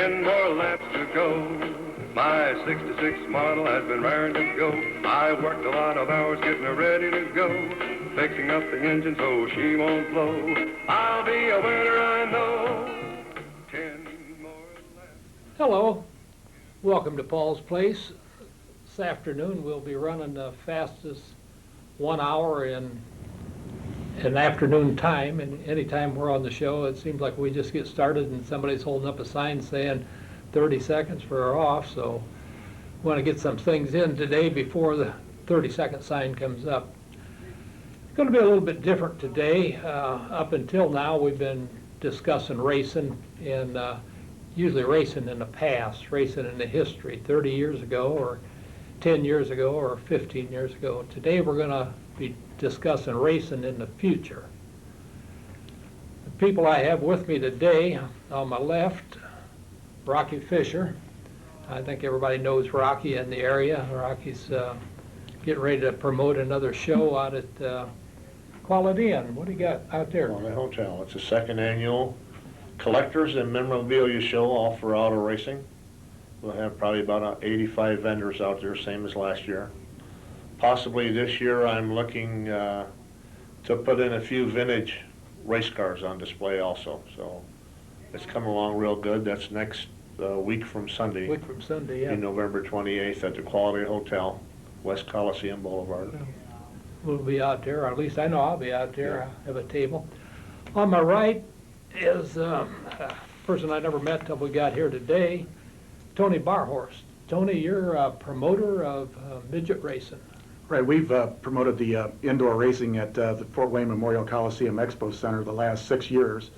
10 more laps to go. My 66 model has been raring to go. I worked a lot of hours getting her ready to go, fixing up the engine so she won't blow. I'll be a winner, I know. 10 more laps. Hello, welcome to Paul's Place. This afternoon we'll be running the fastest 1 hour in afternoon time, and anytime we're on the show it seems like we just get started and somebody's holding up a sign saying 30 seconds for our off, so we want to get some things in today before the 30-second sign comes up. It's going to be a little bit different today. Up until now we've been discussing racing, and usually racing in the past, racing in the history, 30 years ago or 10 years ago or 15 years ago. Today we're going to be discussing racing in the future. The people I have with me today, on my left, Rocky Fisher. I think everybody knows Rocky in the area. Rocky's getting ready to promote another show out at Quality Inn. What do you got out there? Quality Hotel. It's the second annual collectors and memorabilia show, all for auto racing. We'll have probably about 85 vendors out there, same as last year. Possibly this year I'm looking to put in a few vintage race cars on display also. So it's coming along real good. That's next week from Sunday. Week from Sunday, yeah. In November 28th at the Quality Hotel, West Coliseum Boulevard. We'll be out there, or at least I know I'll be out there. Yeah. I have a table. On my right is a person I never met till we got here today, Tony Barhorst. Tony, you're a promoter of midget racing. Right, we've promoted the indoor racing at the Fort Wayne Memorial Coliseum Expo Center the last 6 years.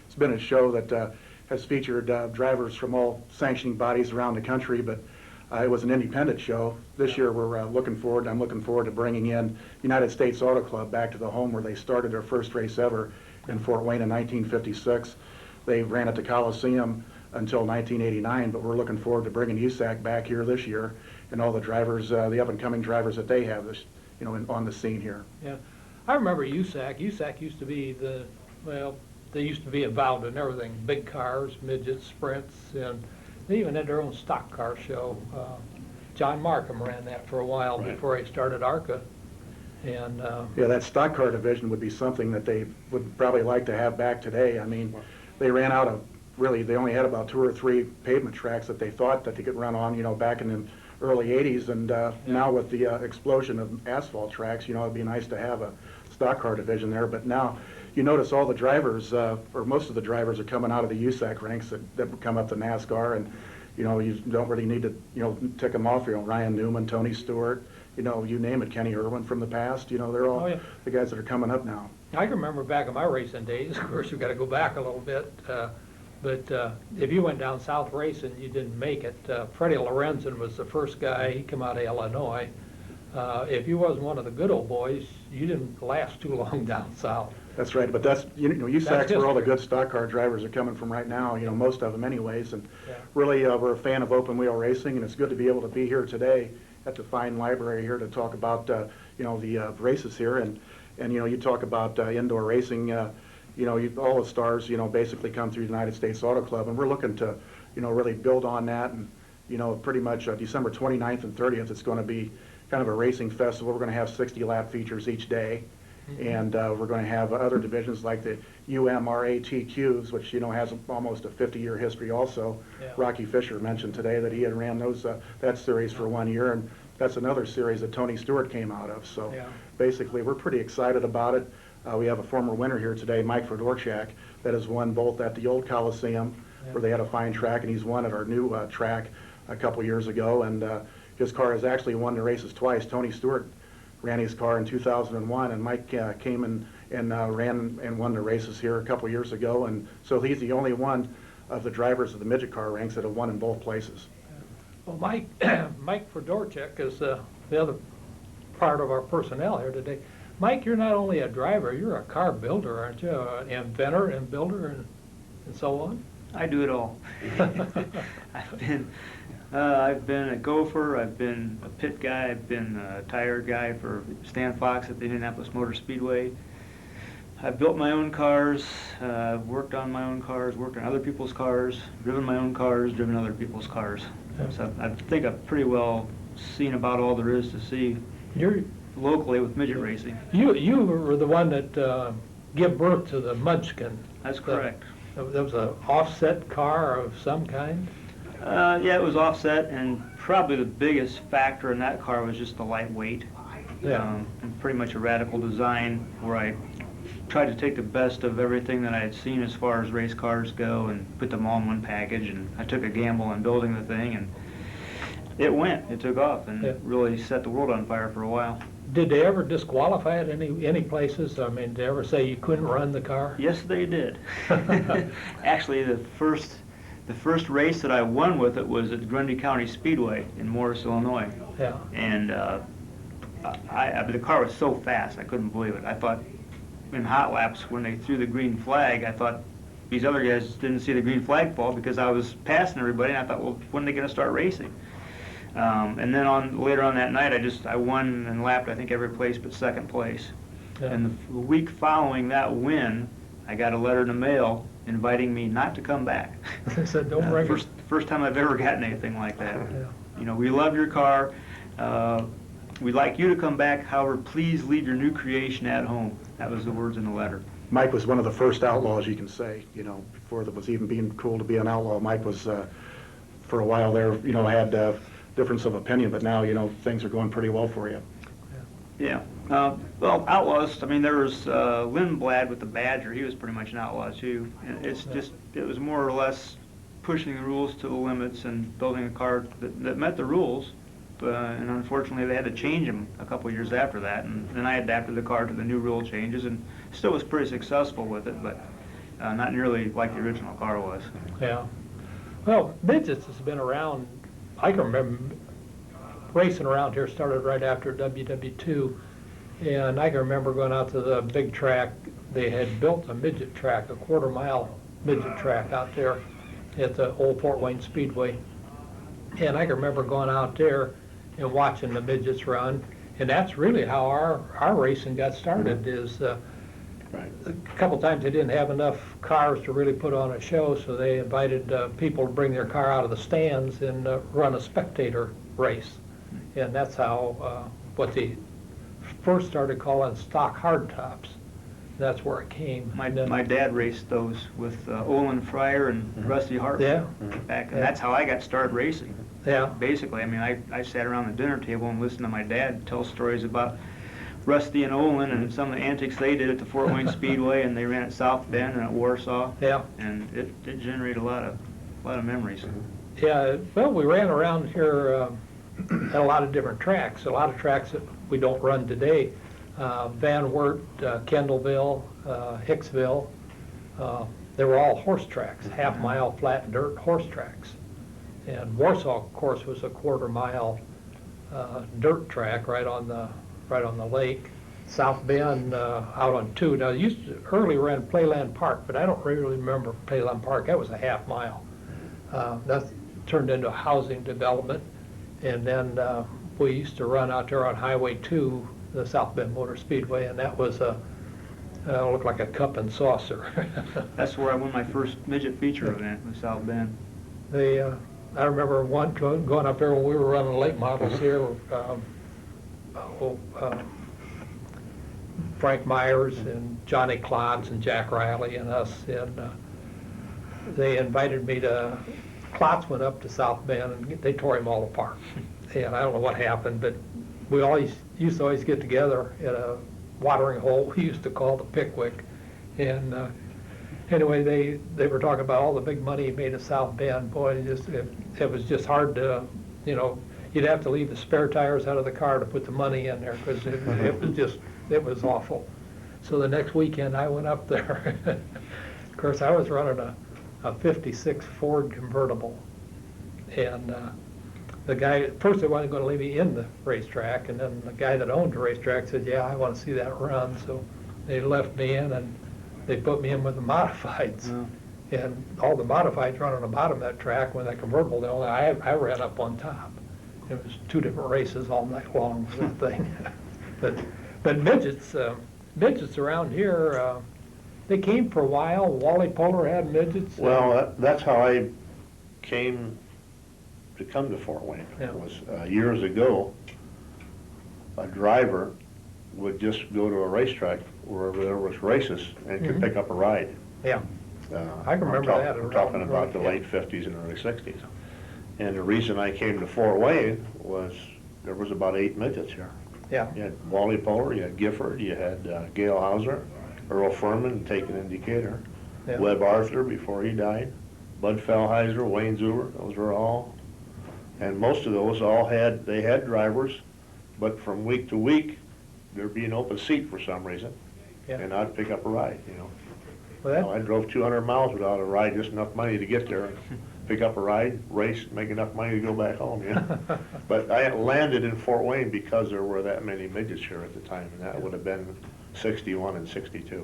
It's been a show that has featured drivers from all sanctioning bodies around the country, but it was an independent show. This year I'm looking forward to bringing in United States Auto Club back to the home where they started their first race ever in Fort Wayne in 1956. They ran at the Coliseum until 1989, but we're looking forward to bringing USAC back here this year and all the drivers, the up-and-coming drivers that they have, on the scene here. Yeah, I remember USAC. USAC used to be they used to be involved in everything, big cars, midgets, sprints, and they even had their own stock car show. John Markham ran that for a while before he started ARCA. And yeah, that stock car division would be something that they would probably like to have back today. I mean, they ran out of, they only had about 2 or 3 pavement tracks that they thought that they could run on, back in the early 80s, and now with the explosion of asphalt tracks, it'd be nice to have a stock car division there. But now you notice all the drivers, or most of the drivers, are coming out of the USAC ranks that come up to NASCAR, and you don't really need to tick them off. Ryan Newman, Tony Stewart, you name it, Kenny Irwin from the past. They're all the guys that are coming up now. I can remember back in my racing days. Of course, we've got to go back a little bit. But if you went down south racing, you didn't make it. Freddie Lorenzen was the first guy. He came out of Illinois. If you wasn't one of the good old boys, you didn't last too long down south. That's right, but that's, USAC's where all the good stock car drivers are coming from right now, most of them anyways. And really, we're a fan of open wheel racing, and it's good to be able to be here today at the fine library here to talk about, the races here. And you talk about indoor racing, all the stars, basically come through the United States Auto Club, and we're looking to, really build on that. And, pretty much December 29th and 30th, it's going to be kind of a racing festival. We're going to have 60 lap features each day. And we're going to have other divisions like the UMRATQs, which has almost a 50-year history also. Yeah. Rocky Fisher mentioned today that he had ran that series for 1 year, and that's another series that Tony Stewart came out of. So basically, we're pretty excited about it. We have a former winner here today, Mike Fedorchak, that has won both at the old Coliseum, where they had a fine track, and he's won at our new track a couple years ago. And his car has actually won the races twice. Tony Stewart ran his car in 2001, and Mike came and ran and won the races here a couple years ago, and so he's the only one of the drivers of the midget car ranks that have won in both places. Well, Mike Fedorchak is the other part of our personnel here today. Mike, you're not only a driver, you're a car builder, aren't you? An inventor and builder and so on? I do it all. I've been a gopher, I've been a pit guy, I've been a tire guy for Stan Fox at the Indianapolis Motor Speedway. I've built my own cars, worked on my own cars, worked on other people's cars, driven my own cars, driven other people's cars. Yeah. So I think I've pretty well seen about all there is to see You're, locally with midget racing. you were the one that gave birth to the Munchkin. That's correct. That was an offset car of some kind? Yeah, it was offset, and probably the biggest factor in that car was just the lightweight. Yeah. And pretty much a radical design where I tried to take the best of everything that I had seen as far as race cars go and put them all in one package, and I took a gamble on building the thing, and it went. It took off and Yeah. really set the world on fire for a while. Did they ever disqualify it any places? I mean, did they ever say you couldn't run the car? Yes, they did. Actually, the first race that I won with it was at Grundy County Speedway in Morris, Illinois. Yeah. And the car was so fast, I couldn't believe it. I thought in hot laps, when they threw the green flag, I thought these other guys didn't see the green flag fall because I was passing everybody, and I thought, well, when are they going to start racing? And then later on that night, I won and lapped, I think, every place but second place. Yeah. And the week following that win, I got a letter in the mail inviting me not to come back. They said, don't bring it. First time I've ever gotten anything like that. Yeah. You know, we love your car. We'd like you to come back. However, please leave your new creation at home. That was the words in the letter. Mike was one of the first outlaws, you can say, before there was even being cool to be an outlaw. Mike was, for a while there, had difference of opinion, but now, things are going pretty well for you. Yeah. Well, outlaws, I mean, there was Lindblad with the Badger. He was pretty much an outlaw, too. And it was more or less pushing the rules to the limits and building a car that met the rules. And unfortunately, they had to change them a couple of years after that. And then I adapted the car to the new rule changes and still was pretty successful with it, but not nearly like the original car was. Yeah. Well, midgets has been around. I can remember racing around here started right after WW2, and I can remember going out to the big track. They had built a midget track, a quarter-mile midget track out there at the old Fort Wayne Speedway. And I can remember going out there and watching the midgets run, and that's really how our racing got started. Is Right. a couple times they didn't have enough cars to really put on a show, so they invited people to bring their car out of the stands and run a spectator race. And that's how what they first started calling stock hardtops. That's where it came. My dad raced those with Olin Fryer and Rusty Hartman. Yeah. Back, and that's how I got started racing. Yeah. Basically, I mean, I sat around the dinner table and listened to my dad tell stories about Rusty and Olin and some of the antics they did at the Fort Wayne Speedway, and they ran at South Bend and at Warsaw. Yeah. And it generated a lot of memories. Yeah. Well, we ran around here at a lot of different tracks. A lot of tracks that we don't run today. Van Wert, Kendallville, Hicksville. They were all horse tracks, half-mile flat dirt horse tracks. And Warsaw, of course, was a quarter-mile dirt track right on the lake. South Bend out on 2. Now, it used to early ran Playland Park, but I don't really remember Playland Park. That was a half-mile. That turned into a housing development. And then we used to run out there on Highway 2, the South Bend Motor Speedway, and that was looked like a cup and saucer. That's where I won my first midget feature event with South Bend. I remember one going up there when we were running late models here. Frank Myers and Johnny Klotz and Jack Riley and us, and they invited me to. Klotz went up to South Bend and they tore him all apart. And I don't know what happened, but we used to always get together at a watering hole we used to call the Pickwick. And anyway, they were talking about all the big money he made at South Bend. Boy, it was just hard to, you'd have to leave the spare tires out of the car to put the money in there because it was awful. So the next weekend I went up there. Of course, I was running a 56 Ford convertible. And the guy, first they wasn't going to leave me in the racetrack, and then the guy that owned the racetrack said, yeah, I want to see that run. So they left me in and they put me in with the modifieds. Yeah. And all the modifieds run on the bottom of that track. When that convertible, I ran up on top. It was 2 different races all night long with that thing. But midgets, midgets around here, they came for a while. Wally Polar had midgets. Well, that's how I came to come to Fort Wayne. Yeah. Was years ago, a driver would just go to a racetrack wherever there was races and could Mhm. pick up a ride. Yeah. I can remember that. I'm talking about the Yeah. late 50s and early 60s. And the reason I came to Fort Wayne was there was about 8 midgets here. Yeah. You had Wally Polar, you had Gifford, you had Gale Hauser, Earl Furman, taking indicator, Yeah. Webb Arthur before he died, Bud Fellheiser, Wayne Zuber, those were all. And most of those they had drivers, but from week to week, there'd be an open seat for some reason. Yeah. And I'd pick up a ride, Well, Well, I drove 200 miles without a ride, just enough money to get there, pick up a ride, race, make enough money to go back home, But I landed in Fort Wayne because there were that many midgets here at the time, and that would have been 61 and 62.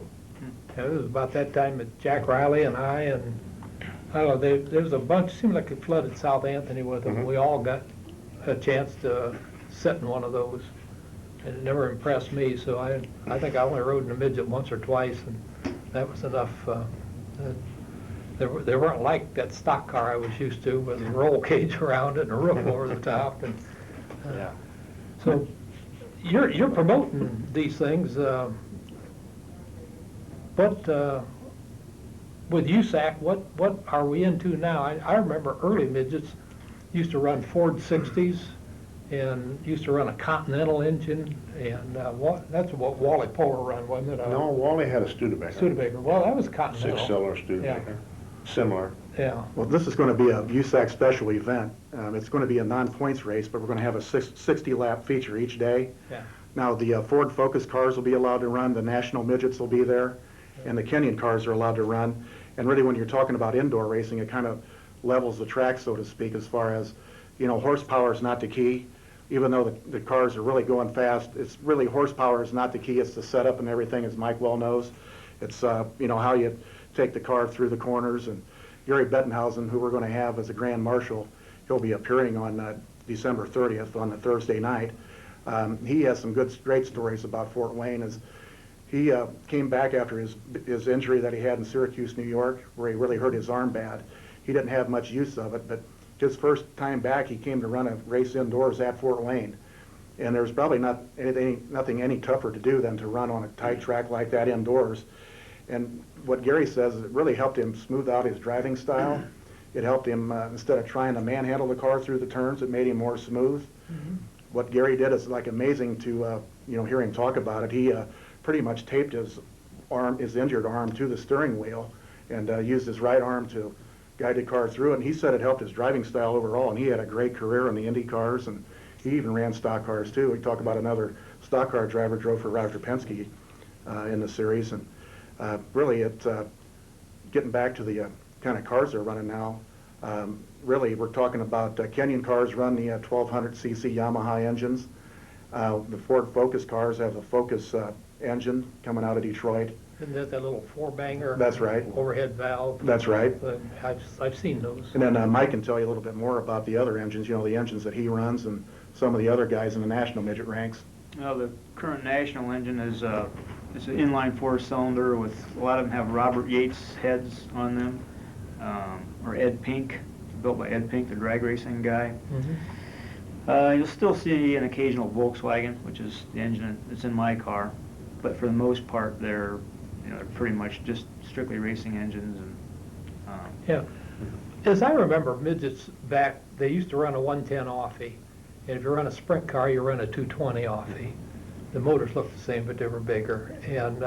Yeah, it was about that time that Jack Riley and I don't know, there was a bunch, seemed like it flooded South Anthony with them. Mhm. We all got a chance to sit in one of those. And it never impressed me, so I think I only rode in a midget once or twice, and that was enough. They weren't like that stock car I was used to with a roll cage around it and a roof over the top. And Yeah. so you're promoting these things, but with USAC, what are we into now? I remember early midgets used to run Ford 60s and used to run a Continental engine, and that's what Wally Polar run, wasn't it? No, Wally had a Studebaker. Studebaker. Well, that was Continental. 6-cylinder Studebaker. Similar. Yeah. Well, this is going to be a USAC special event. It's going to be a non-points race, but we're going to have a 60-lap feature each day. Yeah. Now, the Ford Focus cars will be allowed to run, the National Midgets will be there, and the Kenyon cars are allowed to run. And really, when you're talking about indoor racing, it kind of levels the track, so to speak, as far as, horsepower is not the key. Even though the cars are really going fast, it's really horsepower is not the key, it's the setup and everything, as Mike well knows. It's, how you take the car through the corners. And Gary Bettenhausen, who we're going to have as a Grand Marshal, he'll be appearing on December 30th on the Thursday night. He has some great stories about Fort Wayne. As he came back after his injury that he had in Syracuse, New York, where he really hurt his arm bad. He didn't have much use of it, but his first time back, he came to run a race indoors at Fort Wayne. And there's probably nothing any tougher to do than to run on a tight track like that indoors. And what Gary says is it really helped him smooth out his driving style. It helped him, instead of trying to manhandle the car through the turns, it made him more smooth. Mm-hmm. What Gary did is like amazing to, hear him talk about it. He pretty much taped his injured arm to the steering wheel and used his right arm to guide the car through it. And he said it helped his driving style overall, and he had a great career in the Indy cars, and he even ran stock cars too. We talk about another stock car driver drove for Roger Penske in the series. And really, getting back to the kind of cars they're running now, really we're talking about Kenyon cars run the 1200cc Yamaha engines. The Ford Focus cars have the Focus engine coming out of Detroit. Isn't that little four-banger? That's right. Overhead valve? That's right. I've seen those. And then Mike can tell you a little bit more about the other engines, the engines that he runs and some of the other guys in the national midget ranks. Well, the current national engine is it's an inline 4-cylinder with a lot of them have Robert Yates heads on them, or Ed Pink, built by Ed Pink, the drag racing guy. Mm-hmm. You'll still see an occasional Volkswagen, which is the engine that's in my car, but for the most part, they're pretty much just strictly racing engines. And Yeah. As I remember, midgets back, they used to run a 110 Offie. And if you run a sprint car, you run a 220 Offie. The motors looked the same, but they were bigger. And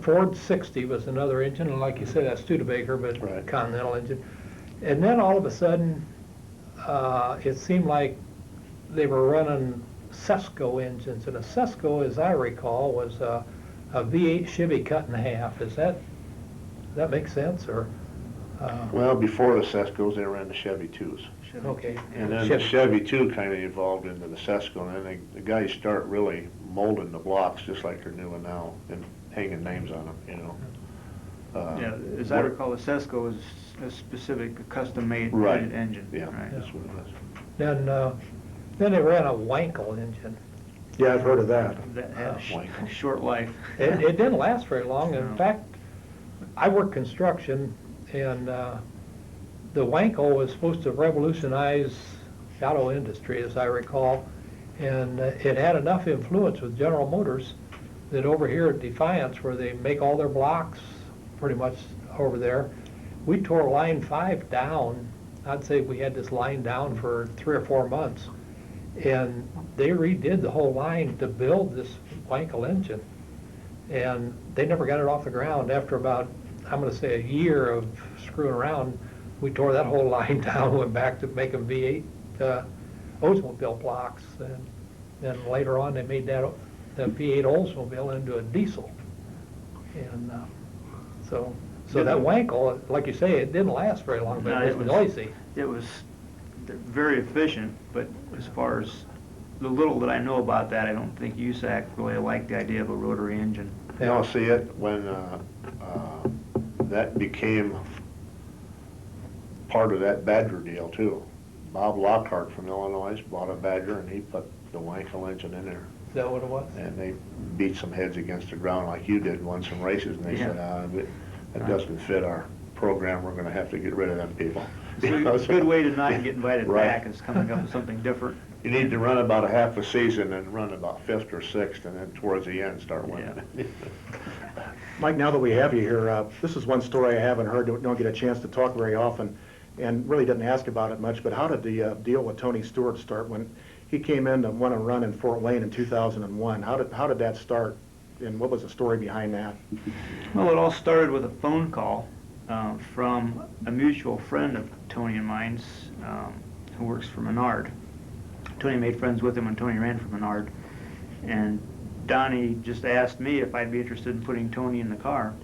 Ford 60 was another engine, and like you said, that's Studebaker, but Right. Continental engine. And then all of a sudden, it seemed like they were running Sesco engines, and a Sesco, as I recall, was a V8 Chevy cut in half. Does that make sense, or? Well, before the Sescos, they ran the Chevy 2s. Okay. And then the Chevy 2 kind of evolved into the Sesco, and then the guys start really molding the blocks just like they're doing now and hanging names on them, yeah, as I recall, the Sesco is a specific custom-made Right. engine. Yeah, Right. that's what it was. Then they ran a Wankel engine. Yeah, I've heard of that. that had a Wankel. short life. It didn't last very long. In No. fact, I worked construction, and the Wankel was supposed to revolutionize the auto industry, as I recall. And it had enough influence with General Motors that over here at Defiance, where they make all their blocks pretty much over there, we tore line 5 down. I'd say we had this line down for 3 or 4 months. And they redid the whole line to build this Wankel engine. And they never got it off the ground. After about, I'm going to say, a year of screwing around, we tore that whole line down, went back to making V8 Oldsmobile blocks. And then later on, they made that V8 Oldsmobile into a diesel. And so that Wankel, like you say, it didn't last very long, but No, it was noisy. It was very efficient, but as far as the little that I know about that, I don't think USAC really liked the idea of a rotary engine. You know, see it when that became part of that Badger deal too. Bob Lockhart from Illinois bought a Badger and he put the Wankel engine in there. Is that what it was? And they beat some heads against the ground like you did, won some races, and they said, that doesn't fit our program, we're gonna have to get rid of them people. So a good way to not get invited Right. back is coming up with something different. You need to run about a half a season and run about 5th or 6th, and then towards the end start winning. Mike, now that we have you here, this is one story I haven't heard, don't get a chance to talk very often, and really didn't ask about it much, but how did the deal with Tony Stewart start when he came in to want to run in Fort Wayne in 2001? How did that start, and what was the story behind that? Well, it all started with a phone call from a mutual friend of Tony and mine's who works for Menard. Tony made friends with him when Tony ran for Menard, and Donnie just asked me if I'd be interested in putting Tony in the car.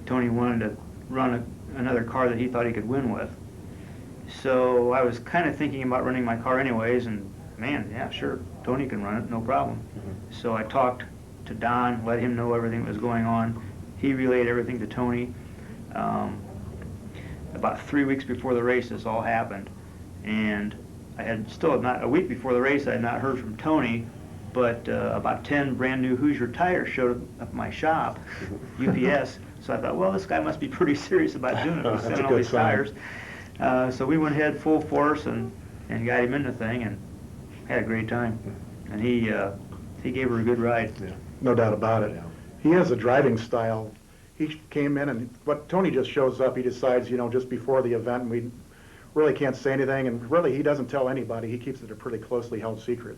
Tony wanted to run another car that he thought he could win with. So I was kind of thinking about running my car anyways, and man, yeah, sure, Tony can run it, no problem. So I talked to Don, let him know everything that was going on. He relayed everything to Tony. About 3 weeks before the race, this all happened. And I had still not, a week before the race, I had not heard from Tony, but about 10 brand new Hoosier tires showed up at my shop, UPS. So I thought, well, this guy must be pretty serious about doing it. He's sending all these tires. So we went ahead full force and got him in the thing and had a great time. And he gave her a good ride. Yeah. No doubt about it. He has a driving style. He came in and Tony just shows up, he decides, just before the event, and we really can't say anything, and really he doesn't tell anybody. He keeps it a pretty closely held secret.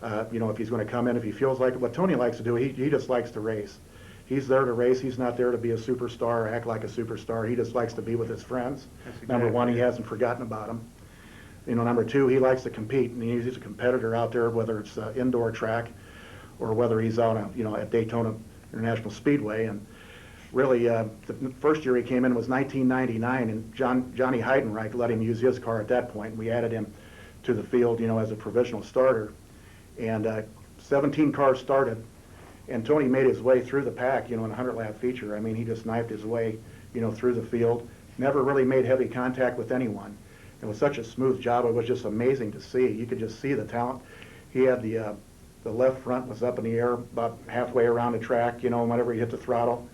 If he's going to come in, if he feels like it. What Tony likes to do, he just likes to race. He's there to race. He's not there to be a superstar or act like a superstar. He just likes to be with his friends. Number one, he hasn't forgotten about them. Number two, he likes to compete, and he's a competitor out there, whether it's an indoor track or whether he's out at Daytona International Speedway. And really, the first year he came in was 1999, and Johnny Heidenreich let him use his car at that point. We added him to the field, as a provisional starter. And 17 cars started, and Tony made his way through the pack, in a 100-lap feature. I mean, he just knifed his way, through the field. Never really made heavy contact with anyone. It was such a smooth job. It was just amazing to see. You could just see the talent. He had the left front was up in the air about halfway around the track, whenever he hit the throttle.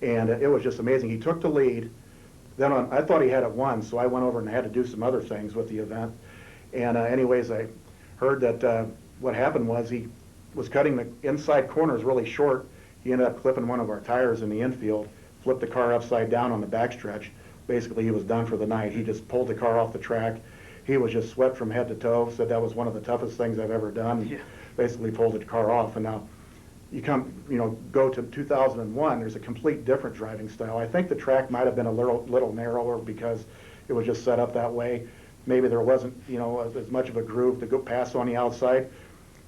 And it was just amazing. He took the lead. Then I thought he had it won, so I went over and had to do some other things with the event. And anyways, I heard that what happened was he was cutting the inside corners really short. He ended up clipping one of our tires in the infield, flipped the car upside down on the backstretch. Basically, he was done for the night. He just pulled the car off the track. He was just sweat from head to toe, said that was one of the toughest things I've ever done. Yeah. Basically pulled the car off. And now you go to 2001, there's a complete different driving style. I think the track might have been a little narrower because it was just set up that way. Maybe there wasn't, as much of a groove to go pass on the outside.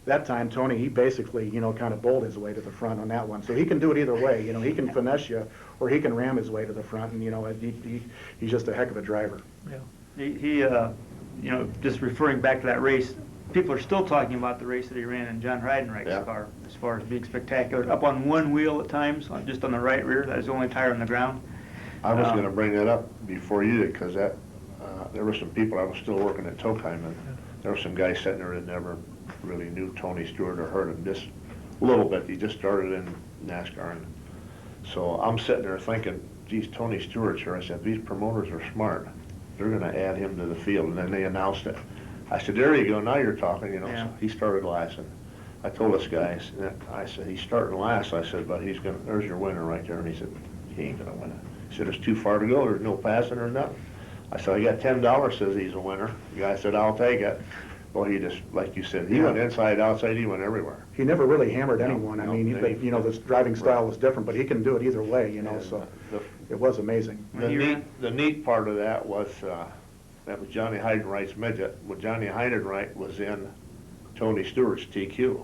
That time, Tony, he basically, kind of bowled his way to the front on that one. So he can do it either way. He can finesse you, or he can ram his way to the front. And he's just a heck of a driver. Yeah. He just referring back to that race, people are still talking about the race that he ran in John Heidenreich's car, as far as being spectacular. Up on one wheel at times, just on the right rear. That was the only tire on the ground. I was going to bring that up before you did, because there were some people, I was still working at Tokheim, and there were some guys sitting there that never really knew Tony Stewart or heard him, just a little bit. He just started in NASCAR. And so I'm sitting there thinking, geez, Tony Stewart's here. I said, these promoters are smart. They're going to add him to the field. And then they announced it. I said, there you go, now you're talking, you know. Yeah. So he started last. And I told this guy, I said, he's starting last. I said, but he's going to, there's your winner right there. And he said, he ain't going to win it. He said, it's too far to go. There's no passing or nothing. I said, I got $10, says he's a winner. The guy said, I'll take it. Well, he just, like you said, he went inside, outside, he went everywhere. He never really hammered anyone. I No, mean, no, you know, this driving style was different, but he can do it either way, you know, And, so the- it was amazing. The neat part of that was Johnny Heidenreich's midget. Well, Johnny Heidenreich was in Tony Stewart's TQ.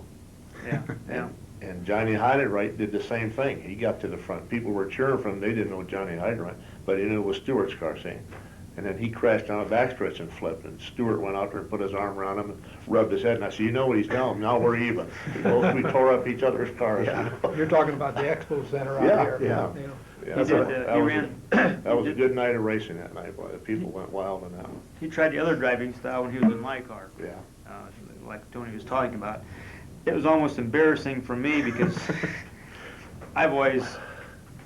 Yeah, yeah. And Johnny Heidenreich did the same thing. He got to the front. People were cheering for him. They didn't know Johnny Heidenreich, but they knew it was Stewart's car, see? And then he crashed down a backstretch and flipped, and Stewart went out there and put his arm around him and rubbed his head, and I said, you know what he's telling him, now we're even. We tore up each other's cars. Yeah. You're talking about the Expo Center out Yeah, here. yeah. You know. Yeah, He did, that he was ran. that was a good night of racing that night, boy. The people went wild in that one. He tried the other driving style when he was in my car, Yeah. like Tony was talking about. It was almost embarrassing for me because I've always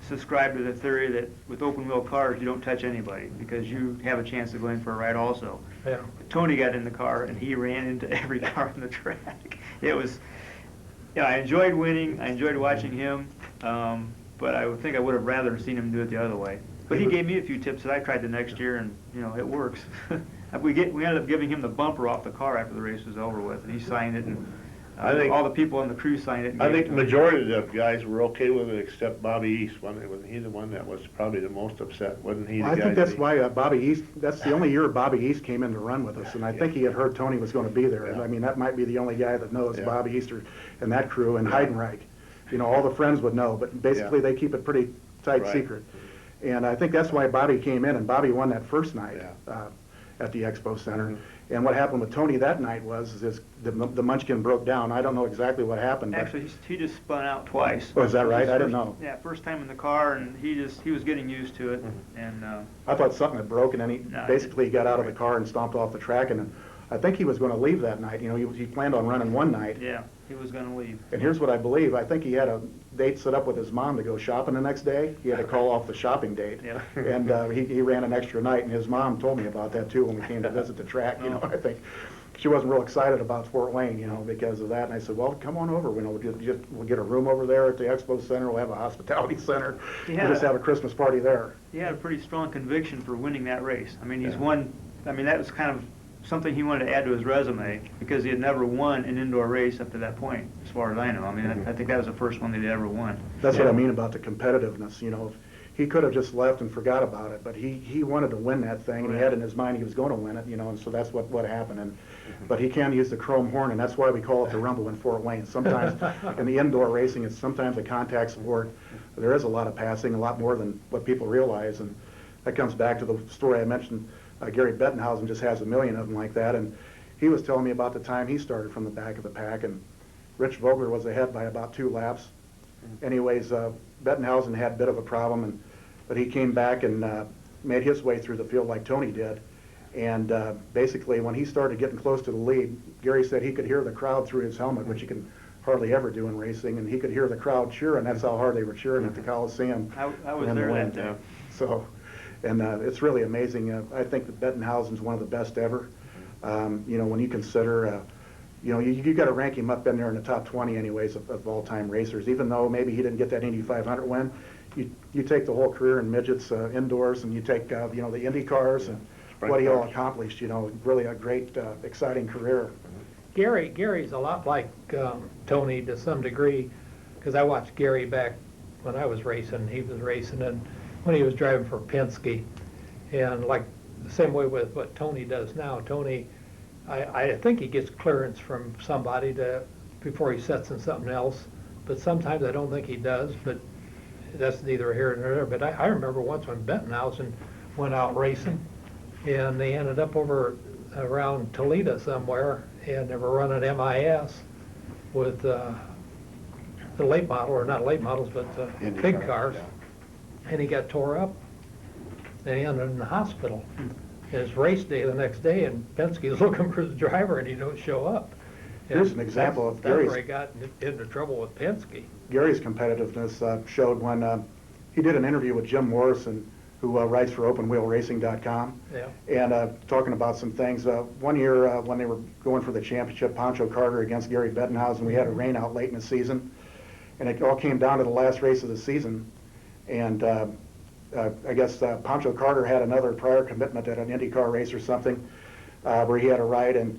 subscribed to the theory that with open wheel cars you don't touch anybody because you have a chance of going for a ride also. Yeah. Tony got in the car and he ran into every car on the track. It was, yeah, I enjoyed winning. I enjoyed watching him, but I would think I would have rather seen him do it the other way. But he gave me a few tips that I tried the next year, and you know it works. We ended up giving him the bumper off the car after the race was over with, and he signed it, and I think all the people on the crew signed it. And I gave think it the to him. majority of the guys were okay with it except Bobby East. Wasn't he the one that was probably the most upset? Wasn't he the I guy? think that's why Bobby East, that's the only year Bobby East came in to run with us, and I think he had heard Tony was going to be there. Yeah. I mean, that might be the only guy that knows Yeah. Bobby East and that crew, and Yeah. Heidenreich. You know, all the friends would know, but basically Yeah. they keep it pretty tight Right. secret. And I think that's why Bobby came in, and Bobby won that first night Yeah. at the Expo Center. Mhm. And what happened with Tony that night was the Munchkin broke down. I don't know exactly what happened, but Actually, he just spun out twice. Oh, is that right? His I didn't first- know. Yeah, first time in the car, and he was getting used to it, and I thought something had broken, and he No, basically got out of the car and stomped off the track, and I think he was going to leave that night. You know, he planned on running one night. yeah, he was going to leave. And here's what I believe. I think he had a date set up with his mom to go shopping the next day. He had to call off the shopping date. Yeah. And he ran an extra night, and his mom told me about that too when we came to visit the track. You know, I think she wasn't real excited about Fort Wayne, you know, because of that. And I said, well, come on over. You know, we'll get a room over there at the Expo Center. We'll have a hospitality center. Yeah. We'll just have a Christmas party there. He had a pretty strong conviction for winning that race. I mean, he's Yeah. won, I mean, that was kind of something he wanted to add to his resume because he had never won an indoor race up to that point, as far as I know. I mean, I think that was the first one that he ever won. That's what Yeah. I mean about the competitiveness, you know. He could have just left and forgot about it, but he wanted to win that thing, and he had in his mind he was going to win it, you know, and so that's what happened. And but he can use the chrome horn, and that's why we call it the Rumble in Fort Wayne. Sometimes in the indoor racing, it's sometimes a contact sport. There is a lot of passing, a lot more than what people realize, and that comes back to the story I mentioned. Gary Bettenhausen just has a million of them like that, and he was telling me about the time he started from the back of the pack, and Rich Vogler was ahead by about 2 laps. Anyways, Bettenhausen had a bit of a problem, but he came back and made his way through the field like Tony did. And basically, when he started getting close to the lead, Gary said he could hear the crowd through his helmet, which you can hardly ever do in racing, and he could hear the crowd cheering. That's how hard they were cheering at the Coliseum. I was for him to there win. that day. So, and it's really amazing. I think that Bettenhausen's one of the best ever. You know, when you consider, you know, you got to rank him up in there in the top 20 anyways of all-time racers. Even though maybe he didn't get that Indy 500 win, you take the whole career in midgets, indoors, and you take, you know, the Indy cars and what he all accomplished. You know, really a great, exciting career. Gary's a lot like Tony to some degree, because I watched Gary back when I was racing. He was racing, and when he was driving for Penske, and like the same way with what Tony does now. Tony, I think he gets clearance from somebody before he sets in something else, but sometimes I don't think he does. But that's neither here nor there. But I remember once when Bettenhausen went out racing, and they ended up over around Toledo somewhere, and they were running MIS with the late model, or not late models, but Indy big car, cars, yeah. and he got tore up, and he ended in the hospital. And it's race day the next day, and Penske's looking for the driver, and he don't show up. Here's And an example of that's where Gary's, he got into trouble with Penske. Gary's competitiveness showed when he did an interview with Jim Morrison, who writes for OpenWheelRacing.com, Yeah. and talking about some things. One year when they were going for the championship, Pancho Carter against Gary Bettenhausen, we had a rain out late in the season, and it all came down to the last race of the season. And I guess Pancho Carter had another prior commitment at an IndyCar race or something where he had a ride, and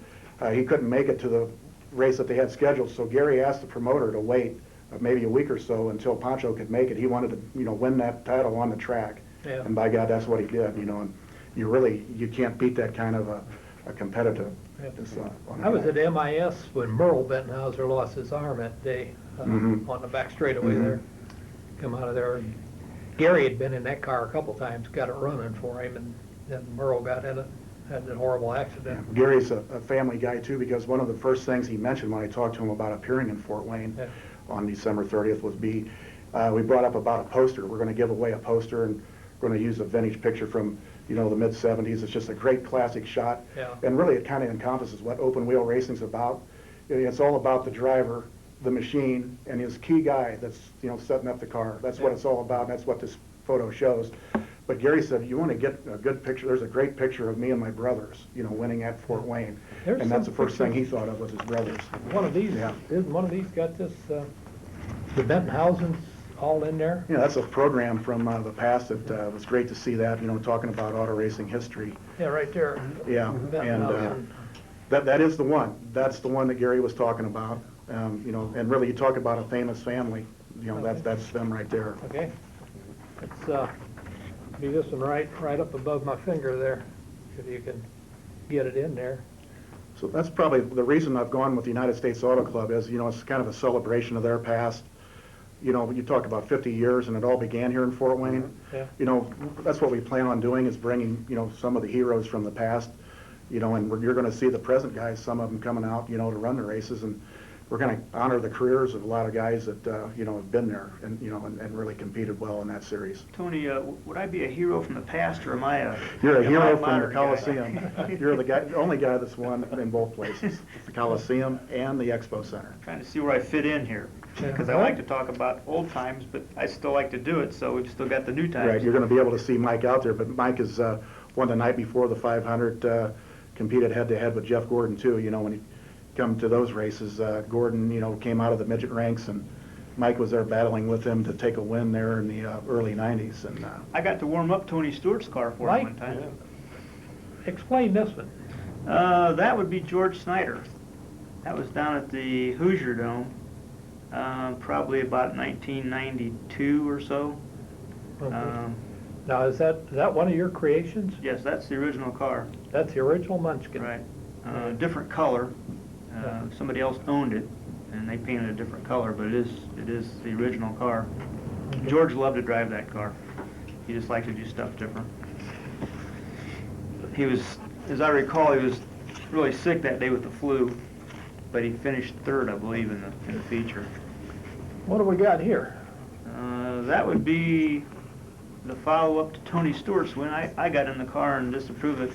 he couldn't make it to the race that they had scheduled. So Gary asked the promoter to wait maybe a week or so until Pancho could make it. He wanted to, win that title on the track. Yeah. And by God, that's what he did, and you can't beat that kind of a competitive. Yeah. On I was that. at MIS when Merle Bettenhauser lost his arm that day Mhm. on the back straightaway Mhm. there. Come out of there. And Gary had been in that car a couple times, got it running for him, and then Merle got in it, had a horrible accident. Gary's a family guy too, because one of the first things he mentioned when I talked to him about appearing in Fort Wayne Yeah. on December 30th was we brought up about a poster. We're going to give away a poster, and we're going to use a vintage picture from the mid-'70s. It's just a great classic shot, Yeah. and really it kind of encompasses what open wheel racing's about. It's all about the driver, the machine, and his key guy that's setting up the car. That's what Yeah. it's all about, and that's what this photo shows. But Gary said, you want to get a good picture, there's a great picture of me and my brothers, winning at Fort Wayne. There's And that's the some first thing he pictures. thought of was his brothers. One of these, Yeah. isn't one of these got this, the Bettenhausens all in there? Yeah, that's a program from the past that was great to see that, talking about auto racing history. Yeah, right there. Yeah, and Bettenhausen. that is the one. That's the one that Gary was talking about. And really, you talk about a famous family, that's them right there. Okay. It's, be this one right up above my finger there, if you can get it in there. So that's probably the reason I've gone with the United States Auto Club is, it's kind of a celebration of their past. You talk about 50 years and it all began here in Fort Wayne. Yeah. That's what we plan on doing is bringing, some of the heroes from the past, and you're going to see the present guys, some of them coming out, to run the races, and we're going to honor the careers of a lot of guys that, have been there and, and really competed well in that series. Tony, would I be a hero from the past, or am I a... You're a am I hero from the modern guy? Coliseum. You're the only guy that's won in both places, the Coliseum and the Expo Center. Trying to see where I fit in here, because I like to talk about old times, but I still like to do it, so we've still got the new times. Right, you're going to be able to see Mike out there, but Mike is won the night before the 500, competed head-to-head with Jeff Gordon too. When he come to those races, Gordon, came out of the midget ranks, and Mike was there battling with him to take a win there in the early 90s. And I got to warm up Tony Stewart's car for him one time. Explain this one. That would be George Snyder. That was down at the Hoosier Dome, probably about 1992 or so. Okay. Now, is that one of your creations? Yes, that's the original car. That's the original Munchkin. Right. Different color. Somebody else owned it, and they painted a different color, but it is the original car. Okay. George loved to drive that car. He just liked to do stuff different. He was, as I recall, he was really sick that day with the flu, but he finished third, I believe, in the feature. What do we got here? That would be the follow-up to Tony Stewart's win. I got in the car, and just to prove it,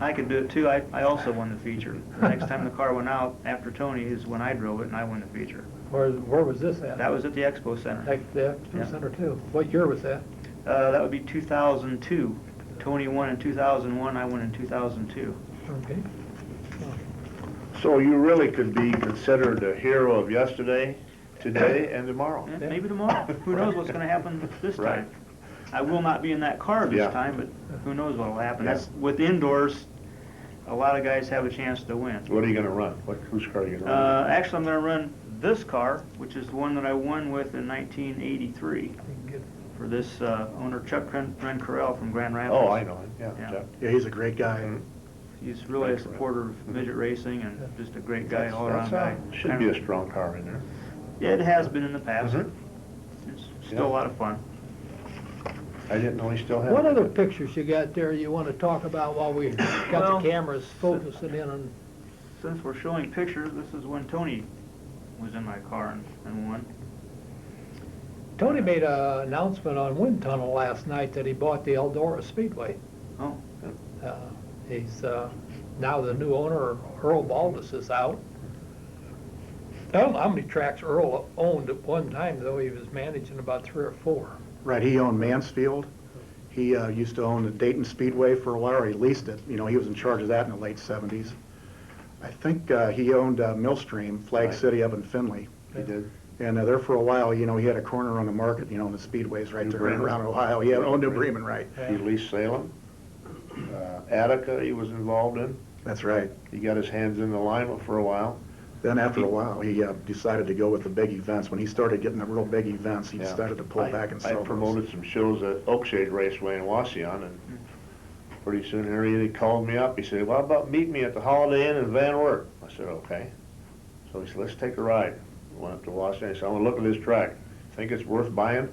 I could do it too. I also won the feature. The next time the car went out after Tony is when I drove it, and I won the feature. Where was this at? That was at the Expo Center. The Yeah. Center too. What year was that? That would be 2002. Tony won in 2001. I won in 2002. Okay. So you really could be considered a hero of yesterday, today, and tomorrow. And maybe tomorrow. Who knows what's going to happen this Right. time? I will not be in that car this Yeah. time, but who knows what will happen. Yeah. That's with indoors. A lot of guys have a chance to win. What are you going to run? Whose car are you going to run? Actually, I'm going to run this car, which is the one that I won with in 1983 for this owner, Chuck Rencarell from Grand Rapids. Oh, I know him. Yeah. Yeah. Jeff. yeah, he's a great guy. Mhm. He's really a Thanks, Ray. supporter of midget racing and just a great guy, all-around guy. Should be a strong car in there. Yeah, it has been in the past. Mhm. It's still a lot of fun. I didn't know he still had What it. other pictures you got there you want to talk about while we got Well, the cameras focusing in on? Since we're showing pictures, this is when Tony was in my car and won. Tony made an announcement on Wind Tunnel last night that he bought the Eldora Speedway. Oh, He's, now the new owner, Earl Baldus, is out. I don't know how many tracks Earl owned at one time, though. He was managing about 3 or 4. Right, he owned Mansfield. He used to own the Dayton Speedway for a while, or he leased it. You know, he was in charge of that in the late 70s. I think he owned Millstream, Flag Right. City up in Finley. He did. And there for a while, you know, he had a corner on the market, you know, in the speedways right New there Bremen. around Ohio. He had owned New Bremen, right. He leased Salem. Attica he was involved in. That's right. He got his hands in the Lima for a while. Then after a while, he decided to go with the big events. When he started getting the real big events, he Yeah. started to pull back and I sell those. promoted some shows at Oakshade Raceway in Wasion, and pretty soon Harry he called me up. He said, "Well, how about meet me at the Holiday Inn in Van Wert?" I said, "Okay." So he said, "Let's take a ride." We went up to Wasion. He said, "I want to look at this track. Think it's worth buying?"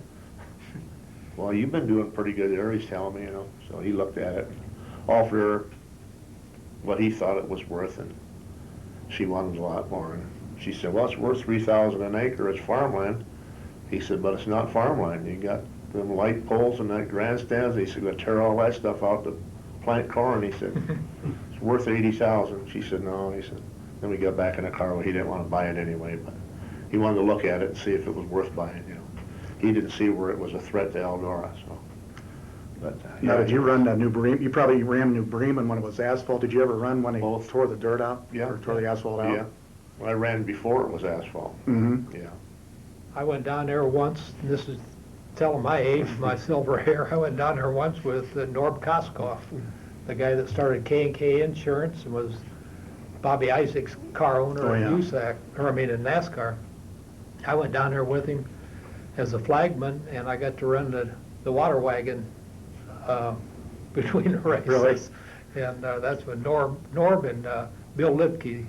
"Well, you've been doing pretty good there," he's telling me, you know. So he looked at it, offered her what he thought it was worth, and she wanted a lot more. And she said, "Well, it's worth $3,000 an acre. It's farmland." He said, "But it's not farmland. You got them light poles and that grandstands." He said, "Go tear all that stuff out to plant corn." He said, "It's worth $80,000. She said, "No." He said, then we got back in the car. Well, he didn't want to buy it anyway, but he wanted to look at it and see if it was worth buying, you know. He didn't see where it was a threat to Eldora, so. But, Now, did you run New Bremen? You probably ran New Bremen when it was asphalt. Did you ever run when they Both. tore the dirt out? Yeah. Or tore the asphalt out? Yeah. Well, I ran before it was asphalt. Mm-hmm. Yeah. I went down there once, and this is telling my age, my silver hair. I went down there once with Norb Koskoff, the guy that started K&K Insurance and was Bobby Isaac's car owner Oh, in yeah. USAC, or I mean in NASCAR. I went down there with him as a flagman, and I got to run the water wagon between the races. Really? And that's when Norb and Bill Lipke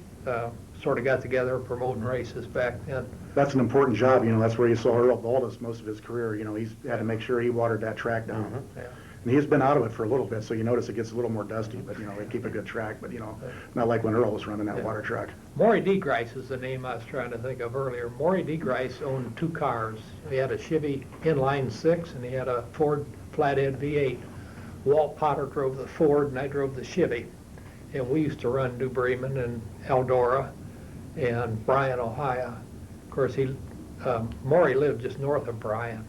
sort of got together promoting races back then. That's an important job, you know, that's where you saw Earl Baldus most of his career, you know, he's had to make sure he watered that track down. Mm-hmm. Yeah. And he's been out of it for a little bit, so you notice it gets a little more dusty, but, you know, they keep a good track, but, you know, not like when Earl was running that Yeah. water truck. Maury DeGrice is the name I was trying to think of earlier. Maury DeGrice owned 2 cars. He had a Chevy Inline 6 and he had a Ford Flathead V8. Walt Potter drove the Ford and I drove the Chevy. And we used to run New Bremen and Eldora and Bryan, Ohio. Of course, Maury lived just north of Bryan,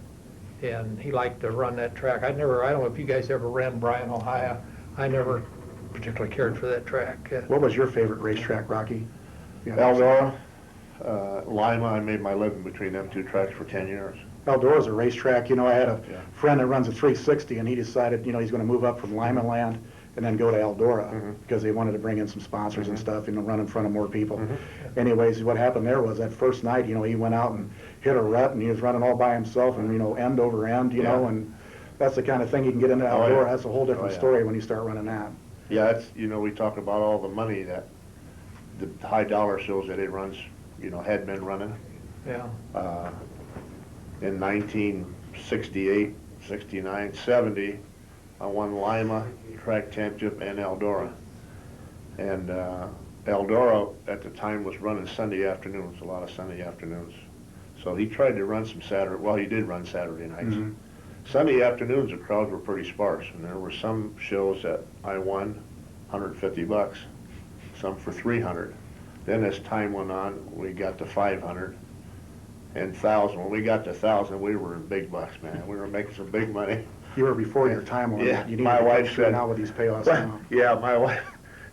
and he liked to run that track. I don't know if you guys ever ran Bryan, Ohio. I never particularly cared for that track. What was your favorite racetrack, Rocky? You know, Eldora, Lima, I made my living between them 2 tracks for 10 years. Eldora's a racetrack, you know, I had a Yeah. friend that runs a 360 and he decided, you know, he's gonna move up from Lima Land and then go to Eldora Mhm. because they wanted to bring in some sponsors and Mhm. stuff, you know, run in front of more people. Mhm. Anyways, what happened there was that first night, you know, he went out and hit a rut and he was running all by himself and, you know, end over end, you know, Yeah. and that's the kind of thing you can get into Oh, Eldora. yeah. That's a whole different Oh, yeah. story when you start running that. Yeah, it's, you know, we talk about all the money that the high dollar shows that it runs, you know, had been running. Yeah. In 1968, 69, 70, I won Lima, Track Championship, and Eldora. And Eldora at the time was running Sunday afternoons, a lot of Sunday afternoons. So he tried to run some Saturday, well, he did run Saturday nights. Mhm. Sunday afternoons, the crowds were pretty sparse, and there were some shows that I won $150, some for 300. Then as time went on, we got to 500 and 1,000. When we got to 1,000, we were in big bucks, man. We were making some big money. You were before your time on Yeah, that. You need my to wife come through said- now with these payoffs now. Yeah, my wife,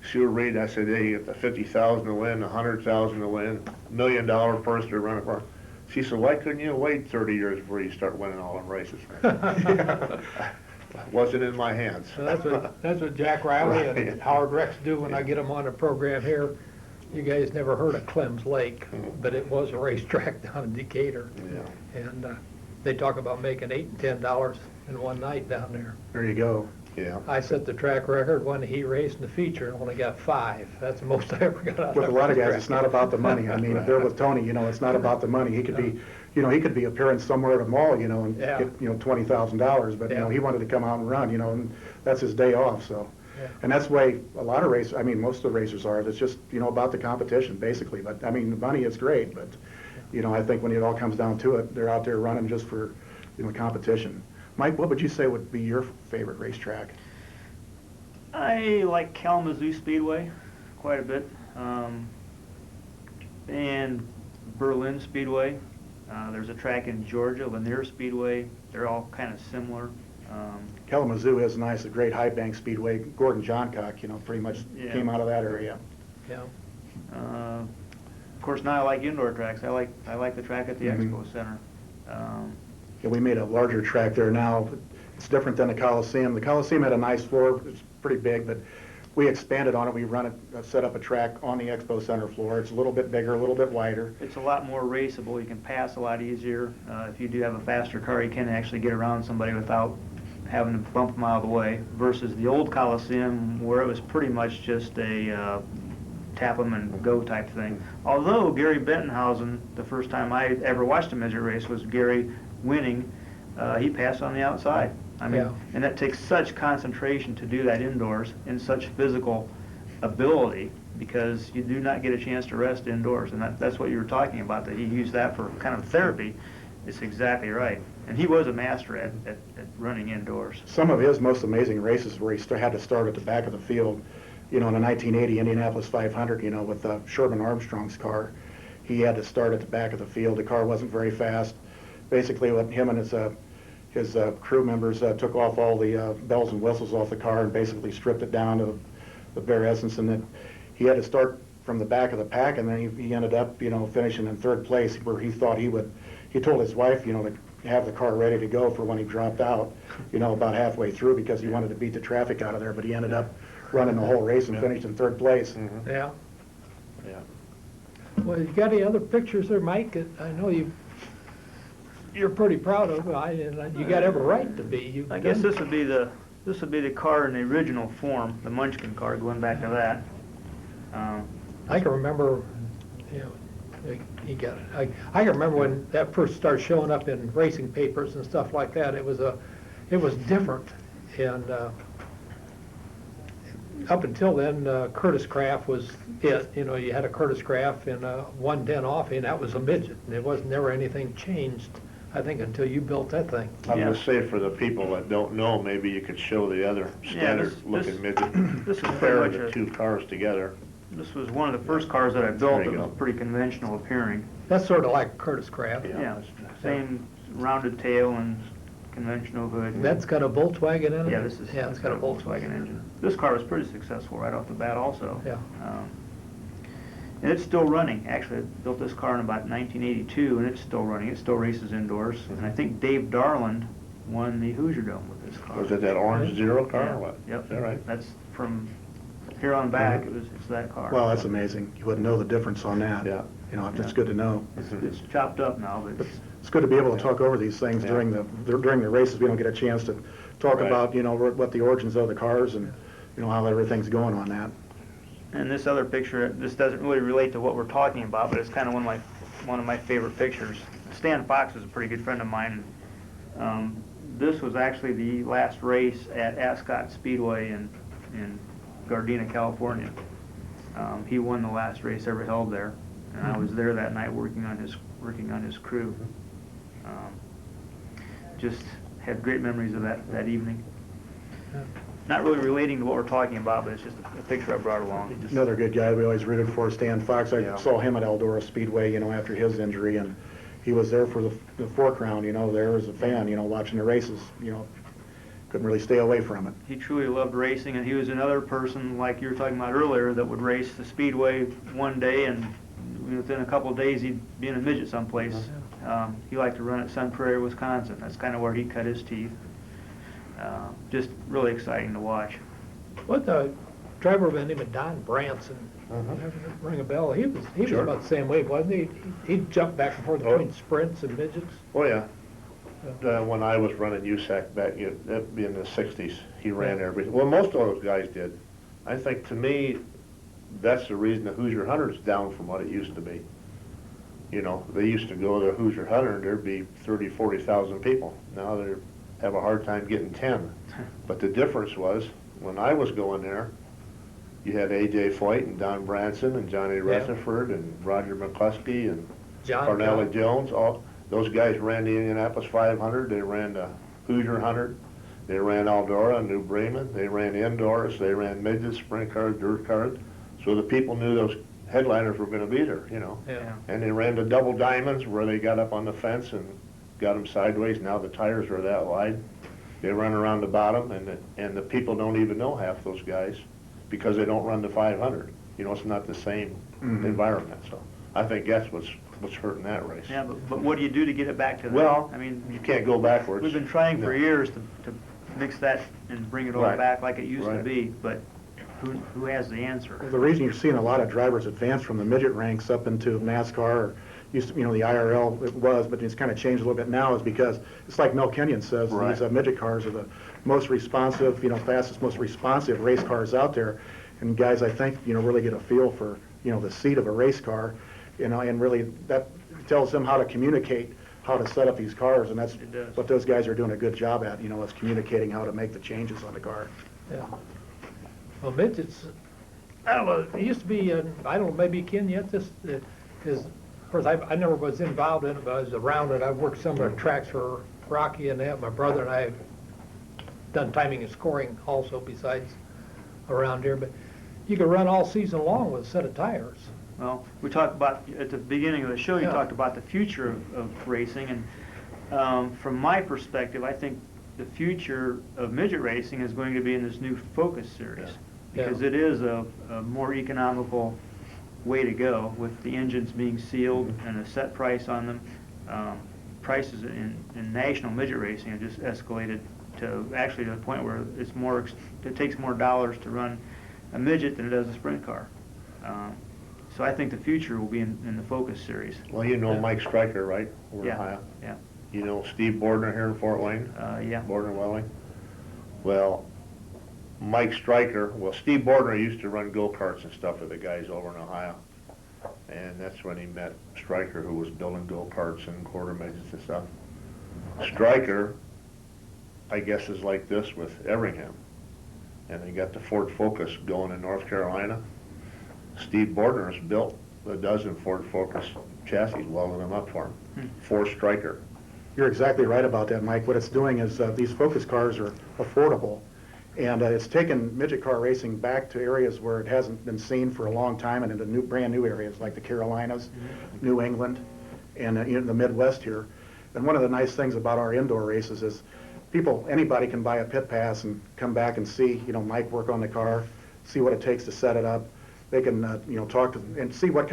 she would read, I said, hey, you get the 50,000 to win, 100,000 to win, $1 million purse to run it for. She said, why couldn't you wait 30 years before you start winning all them races? Wasn't in my hands. So that's what Jack Riley Right. and Howard Rex do when I get them on a program here. You guys never heard of Clem's Lake, but it was a racetrack down in Decatur. Yeah. And they talk about making $8 and $10 in one night down there. There you go. Yeah. I set the track record when he raced in the feature and only got 5. That's the most I ever got out of With a lot of guys, racetrack. it's not about the money. I mean, if they're with Tony, you know, it's not about the money. He could be, you know, he could be appearing somewhere at a mall, you know, and Yeah. get, you know, $20,000, but, you know, Yeah. he wanted to come out and run, you know, and that's his day off, so. Yeah. And that's the way a lot of racers, I mean, most of the racers are. It's just, you know, about the competition, basically. But, I mean, the money is great, but, you know, I think when it all comes down to it, they're out there running just for, you know, competition. Mike, what would you say would be your favorite racetrack? I like Kalamazoo Speedway quite a bit, and Berlin Speedway. There's a track in Georgia, Lanier Speedway. They're all kind of similar. Kalamazoo is nice, a great high bank speedway. Gordon Johncock, pretty much Yeah. came out of that area. Yeah. Of course, now I like indoor tracks. I like the track at the Expo Center. Yeah, we made a larger track there now. It's different than the Coliseum. The Coliseum had a nice floor, it's pretty big, but we expanded on it. We set up a track on the Expo Center floor. It's a little bit bigger, a little bit wider. It's a lot more raceable. You can pass a lot easier. If you do have a faster car, you can actually get around somebody without having to bump them out of the way, versus the old Coliseum where it was pretty much just a tap them and go type thing. Although Gary Bentonhausen, the first time I ever watched a midget race was Gary winning, he passed on the outside. I mean, Yeah. and that takes such concentration to do that indoors and such physical ability, because you do not get a chance to rest indoors, and that's what you were talking about, that he used that for kind of therapy. It's exactly right. And he was a master at running indoors. Some of his most amazing races where he had to start at the back of the field, in the 1980 Indianapolis 500, with Sherman Armstrong's car. He had to start at the back of the field. The car wasn't very fast. Basically, what him and his crew members took off all the bells and whistles off the car and basically stripped it down to the bare essence, and then he had to start from the back of the pack, and then he ended up, finishing in third place, where he thought he told his wife, to have the car ready to go for when he dropped out, about halfway through, because he wanted to beat the traffic out of there, but he ended up running the whole race and finished in third place. Yeah. Yeah. Well, you got any other pictures there, Mike? That I know you're pretty proud of. You got every right to be. I guess this would be the car in the original form, the Munchkin car, going back to that. I can remember, you got it. I can remember when that first started showing up in racing papers and stuff like that. It was different, and up until then, Curtis Craft was it. You had a Curtis Craft and a 110 off, and that was a midget. And it was never anything changed, I think, until you built that thing. I'm going to say, for the people that don't know, maybe you could show the other standard-looking midget. This is Compare pretty the much two cars together. This was one of the first cars that I built There that you was go. pretty conventional appearing. That's sort of like Curtis Craft. Yeah, same rounded tail and conventional hood. That's got a Volkswagen in it? Yeah, it's got a Volkswagen engine. This car was pretty successful right off the bat also. Yeah. And it's still running. Actually, I built this car in about 1982, and it's still running. It still races indoors. And I think Dave Darland won the Hoosier Dome with this car. Was it that orange Zero car or what? Yep. Is that right? That's from here on back. It's that car. Well, that's amazing. You wouldn't know the difference on that. Yeah. It's good to know. It's chopped up now, but It's good to be able to talk over these things Yeah. during the races. We don't get a chance to talk Right. about, what the origins of the cars and, how everything's going on that. And this other picture, this doesn't really relate to what we're talking about, but it's kind of one of my favorite pictures. Stan Fox is a pretty good friend of mine. This was actually the last race at Ascot Speedway in Gardena, California. He won the last race ever held there, and I was there that night working on his crew. Just had great memories of that evening. Not really relating to what we're talking about, but it's just a picture I brought along. Another good guy we always rooted for, Stan Fox. I Yeah. saw him at Eldora Speedway, after his injury, and he was there for the Fork Round, there as a fan, watching the races, couldn't really stay away from it. He truly loved racing, and he was another person, like you were talking about earlier, that would race the Speedway one day, and within a couple of days he'd be in a midget someplace. He liked to run at Sun Prairie, Wisconsin. That's kind of where he cut his teeth. Just really exciting to watch. What the driver by the name of Don Branson, ring a bell, he was Sure. about the same way, wasn't he? He'd jump back and forth between sprints and midgets. Oh, yeah. When I was running USAC back in the 60s, he ran everything. Well, most of those guys did. I think, to me, that's the reason the Hoosier 100's down from what it used to be. They used to go to Hoosier 100, there'd be 30, 40,000 people. Now they have a hard time getting 10. But the difference was, when I was going there, you had A.J. Foyt and Don Branson and Johnny Rutherford and Roger McCluskey and John Jones. All those guys ran the Indianapolis 500. They ran the Hoosier 100. They ran Eldora, New Bremen, they ran indoors, they ran midgets, sprint cars, dirt cars. So the people knew those headliners were gonna be there, you know. Yeah. And they ran the double diamonds where they got up on the fence and got them sideways. Now the tires are that wide. They run around the bottom, and the people don't even know half those guys because they don't run the 500. You know, it's not the same environment. So I think that's what's hurting that race. Yeah, but what do you do to get it back to that? Well, I mean, you can't go backwards. we've been trying for No. years to mix that and bring it all Right. back like it used to Right. be, but who has the answer? The reason you're seeing a lot of drivers advance from the midget ranks up into NASCAR, or used to, you know, the IRL it was, but it's kind of changed a little bit now, is because it's like Mel Kenyon says, Right. these midget cars are the most responsive, you know, fastest, most responsive race cars out there. And guys, I think, you know, really get a feel for, you know, the seat of a race car, you know, and really that tells them how to communicate, how to set up these cars, and that's It does. what those guys are doing a good job at, you know, is communicating how to make the changes on the car. Yeah. Well, midgets, I don't know, it used to be, I don't know, maybe Ken yet, this, is, of course, I never was involved in it, but I was around it. I worked some of the tracks for Rocky and that. My brother and I have done timing and scoring also besides around here, but you could run all season long with a set of tires. Well, we talked about, at the beginning of the show, you Yeah. talked about the future of racing, and from my perspective, I think the future of midget racing is going to be in this new Focus series. Yeah. Because it is a more economical way to go, with the engines being sealed and a set price on them. Prices in national midget racing have just escalated to actually to the point where it's more, it takes more dollars to run a midget than it does a sprint car. So I think the future will be in the Focus series. Well, you know Yeah. Mike Stryker, right? Over in Yeah, Ohio. yeah. You know Steve Bordner here in Fort Wayne? Yeah. Bordner Welling? Well, Mike Stryker, well, Steve Bordner used to run go-karts and stuff with the guys over in Ohio. And that's when he met Stryker, who was building go-karts and quarter midgets and stuff. Stryker, I guess, is like this with Everingham. And they got the Ford Focus going in North Carolina. Steve Bordner has built a dozen Ford Focus chassis, welding them up for him, for Stryker. You're exactly right about that, Mike. What it's doing is these Focus cars are affordable, and it's taken midget car racing back to areas where it hasn't been seen for a long time, and into brand new areas like the Carolinas, New England, and you know, the Midwest here. And one of the nice things about our indoor races is anybody can buy a pit pass and come back and see, you know, Mike work on the car, see what it takes to set it up. They can, you know, talk to them and see what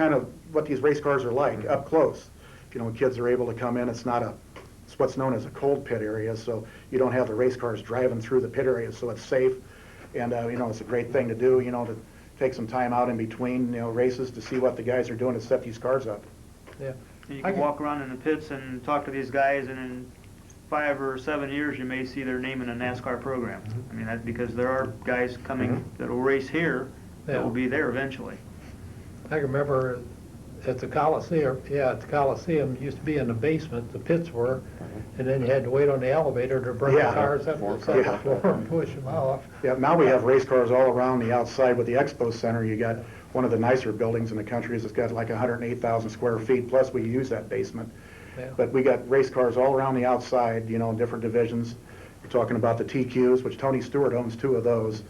these race cars are like up close. You know, when kids are able to come in, it's what's known as a cold pit area, so you don't have the race cars driving through the pit area, so it's safe. And, you know, it's a great thing to do, you know, to take some time out in between, you know, races to see what the guys are doing to set these cars up. Yeah. And you can walk around in the pits and talk to these guys, and in 5 or 7 years, you may see their name in a NASCAR program. I mean, that's because there are guys coming that will race here that Yeah. will be there eventually. I can remember at the Coliseum, it used to be in the basement, the pits were, and then you had to wait on the elevator to bring the Yeah. cars up to the second floor and push them off. Yeah, now we have race cars all around the outside with the Expo Center. You got one of the nicer buildings in the country. It's got like 108,000 square feet, plus we use that basement. Yeah. But we got race cars all around the outside, you know, in different divisions. You're talking about the TQs, which Tony Stewart owns 2 of those.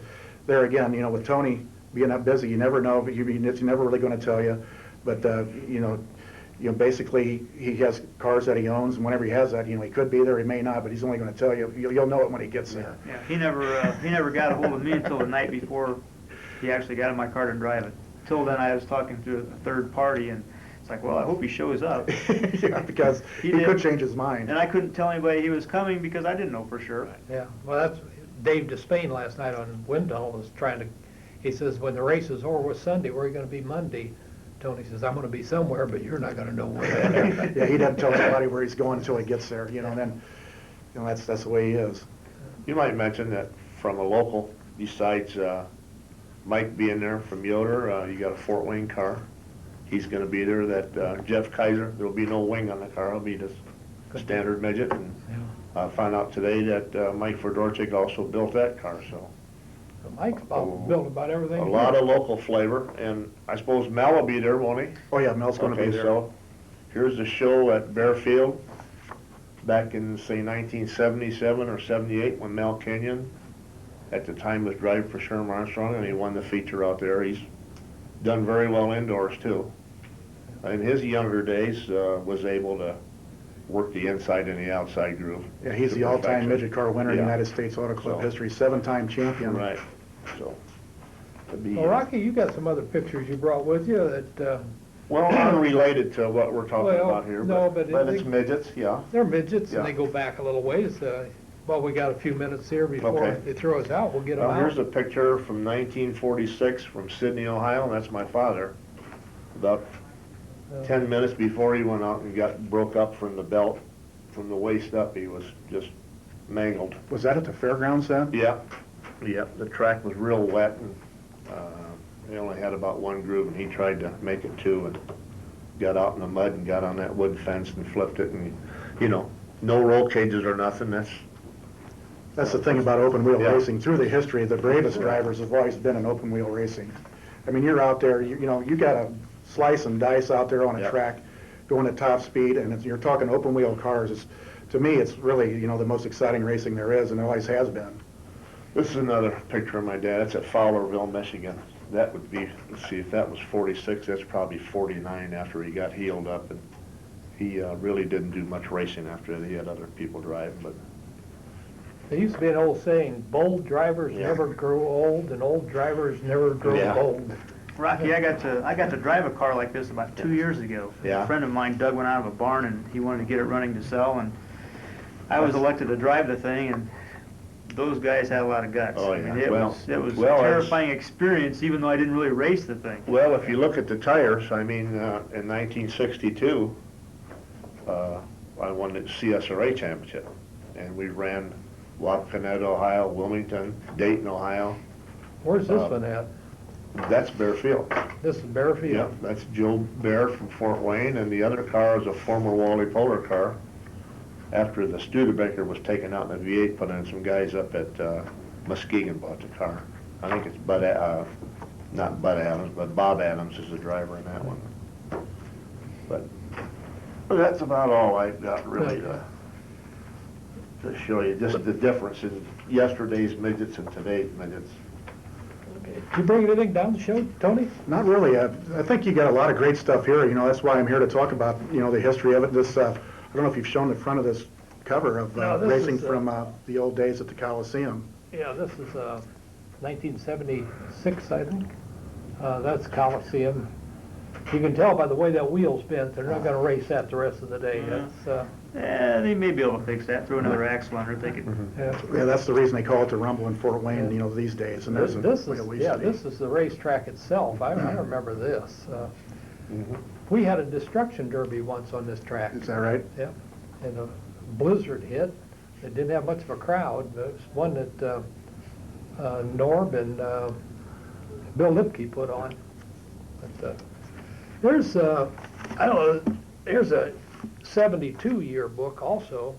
There again, you know, with Tony being that busy, you never know, but it's never really going to tell you. But, you know, basically he has cars that he owns, and whenever he has that, you know, he could be there, he may not, but he's only going to tell you. You'll know it when he gets there. Yeah, he never got a hold of me until the night before he actually got in my car to drive it. Till then, I was talking to a third party, and it's like, well, I hope he shows up. Yeah, because he did. could change his mind. And I couldn't tell anybody he was coming because I didn't know for sure. Yeah, well, that's, Dave Despain last night on Wind Tunnel was trying to, he says, when the race is over with Sunday, where are you going to be Monday? Tony says, I'm going to be somewhere, but you're not going to know where. Yeah, he doesn't tell anybody where he's going until he gets there, you know, and then, you know, that's the way he is. You might mention that from a local, besides Mike being there from Yoder, you got a Fort Wayne car. He's going to be there. That Jeff Kaiser, there'll be no wing on the car. It'll be just a standard midget. And I found out today that Mike Fedorchik also built that car. So Mike's built about everything. a lot of local flavor, and I suppose Mel will be there, won't he? Oh, yeah, Mel's going to be Okay, there. so here's the show at Bear Field. back in, say, 1977 or 78, when Mel Kenyon, at the time, was driving for Sherm Armstrong, and he won the feature out there. He's done very well indoors, too. In his younger days, was able to work the inside and the outside groove. Yeah, he's to the all-time perfection. midget car winner in Yeah. United States Auto Club So- history, 7-time champion. Right, so. to be, Well, Rocky, you got some other pictures you brought with you that, Well, unrelated to what we're talking Well, about here, no, but but it's midgets, yeah. they're midgets, and Yeah. they go back a little ways. Well, we got a few minutes here before Okay. they throw us out. We'll get them Well, out. here's a picture from 1946 from Sydney, Ohio, and that's my father. About 10 minutes before he went out and broke up from the belt, from the waist up, he was just mangled. Was that at the fairgrounds then? Yeah, yeah, the track was real wet, and they only had about one groove, and he tried to make it two, and got out in the mud and got on that wood fence and flipped it, and, you know, no roll cages or nothing, That's the thing about open wheel Yeah. racing. Through the history, the bravest drivers have always been in open wheel racing. I mean, you're out there, you know, you got to slice and dice out there on a Yeah. track, going at top speed, and you're talking open wheel cars. To me, it's really, you know, the most exciting racing there is, and it always has been. This is another picture of my dad. It's at Fowlerville, Michigan. That would be, let's see, if that was 46, that's probably 49 after he got healed up, and he really didn't do much racing after that. He had other people drive, but There used to be an old saying, bold drivers Yeah. never grow old, and old drivers never grow Yeah. bold. Rocky, I got to drive a car like this about 2 years ago. Yeah. A friend of mine dug one out of a barn, and he wanted to get it running to sell, and I was elected to drive the thing, and those guys had a lot of guts. Oh, I mean, yeah. it Well- was well, a it's- terrifying experience, even though I didn't really race the thing. well, if you look at the tires, I mean, in 1962, I won the CSRA championship, and we ran Wapakoneta, Ohio, Wilmington, Dayton, Ohio. Where's this Uh, one at? That's Bear Field. This is Bearfield? Yeah, that's Joe Bear from Fort Wayne, and the other car is a former Wally Polar car. After the Studebaker was taken out and the V8 put in, some guys up at Muskegon bought the car. I think it's not Bud Adams, but Bob Adams is the driver in that one. But that's about all I've got really to show you, just the difference in yesterday's midgets and today's midgets. Okay. Did you bring anything down to show, Tony? Not really. I think you got a lot of great stuff here. You know, that's why I'm here to talk about, you know, the history of it. This, I don't know if you've shown the front of this cover of No, this racing is, from the old days at the Coliseum. Yeah, this is 1976, I think. That's Coliseum. You can tell by the way that wheel's bent, they're not gonna race that the rest of the day. Yeah. That's, Yeah, they may be able to fix that, throw another axle under it, they could. yeah. Yeah, that's the reason they call it the Rumble in Fort Wayne, Yeah. you know, these days. And This, there's this a is, yeah, this is the racetrack itself. I remember this. We had a destruction derby once on this track. Is that right? Yeah, and a blizzard hit. It didn't have much of a crowd, but it was one that Norb and Bill Lipke put on. But, there's, I don't know, there's a 72 yearbook also.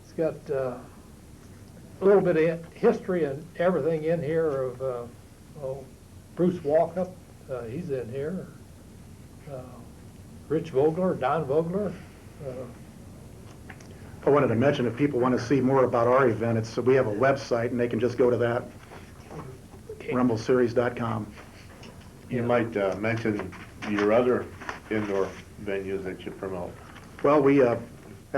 It's got a little bit of history and everything in here of Bruce Walkup, he's in here. Rich Vogler, Don Vogler. I wanted to mention, if people want to see more about our event, we have a website, and they can just go to that, rumbleseries.com. You might mention your other indoor venues that you promote. Well, we have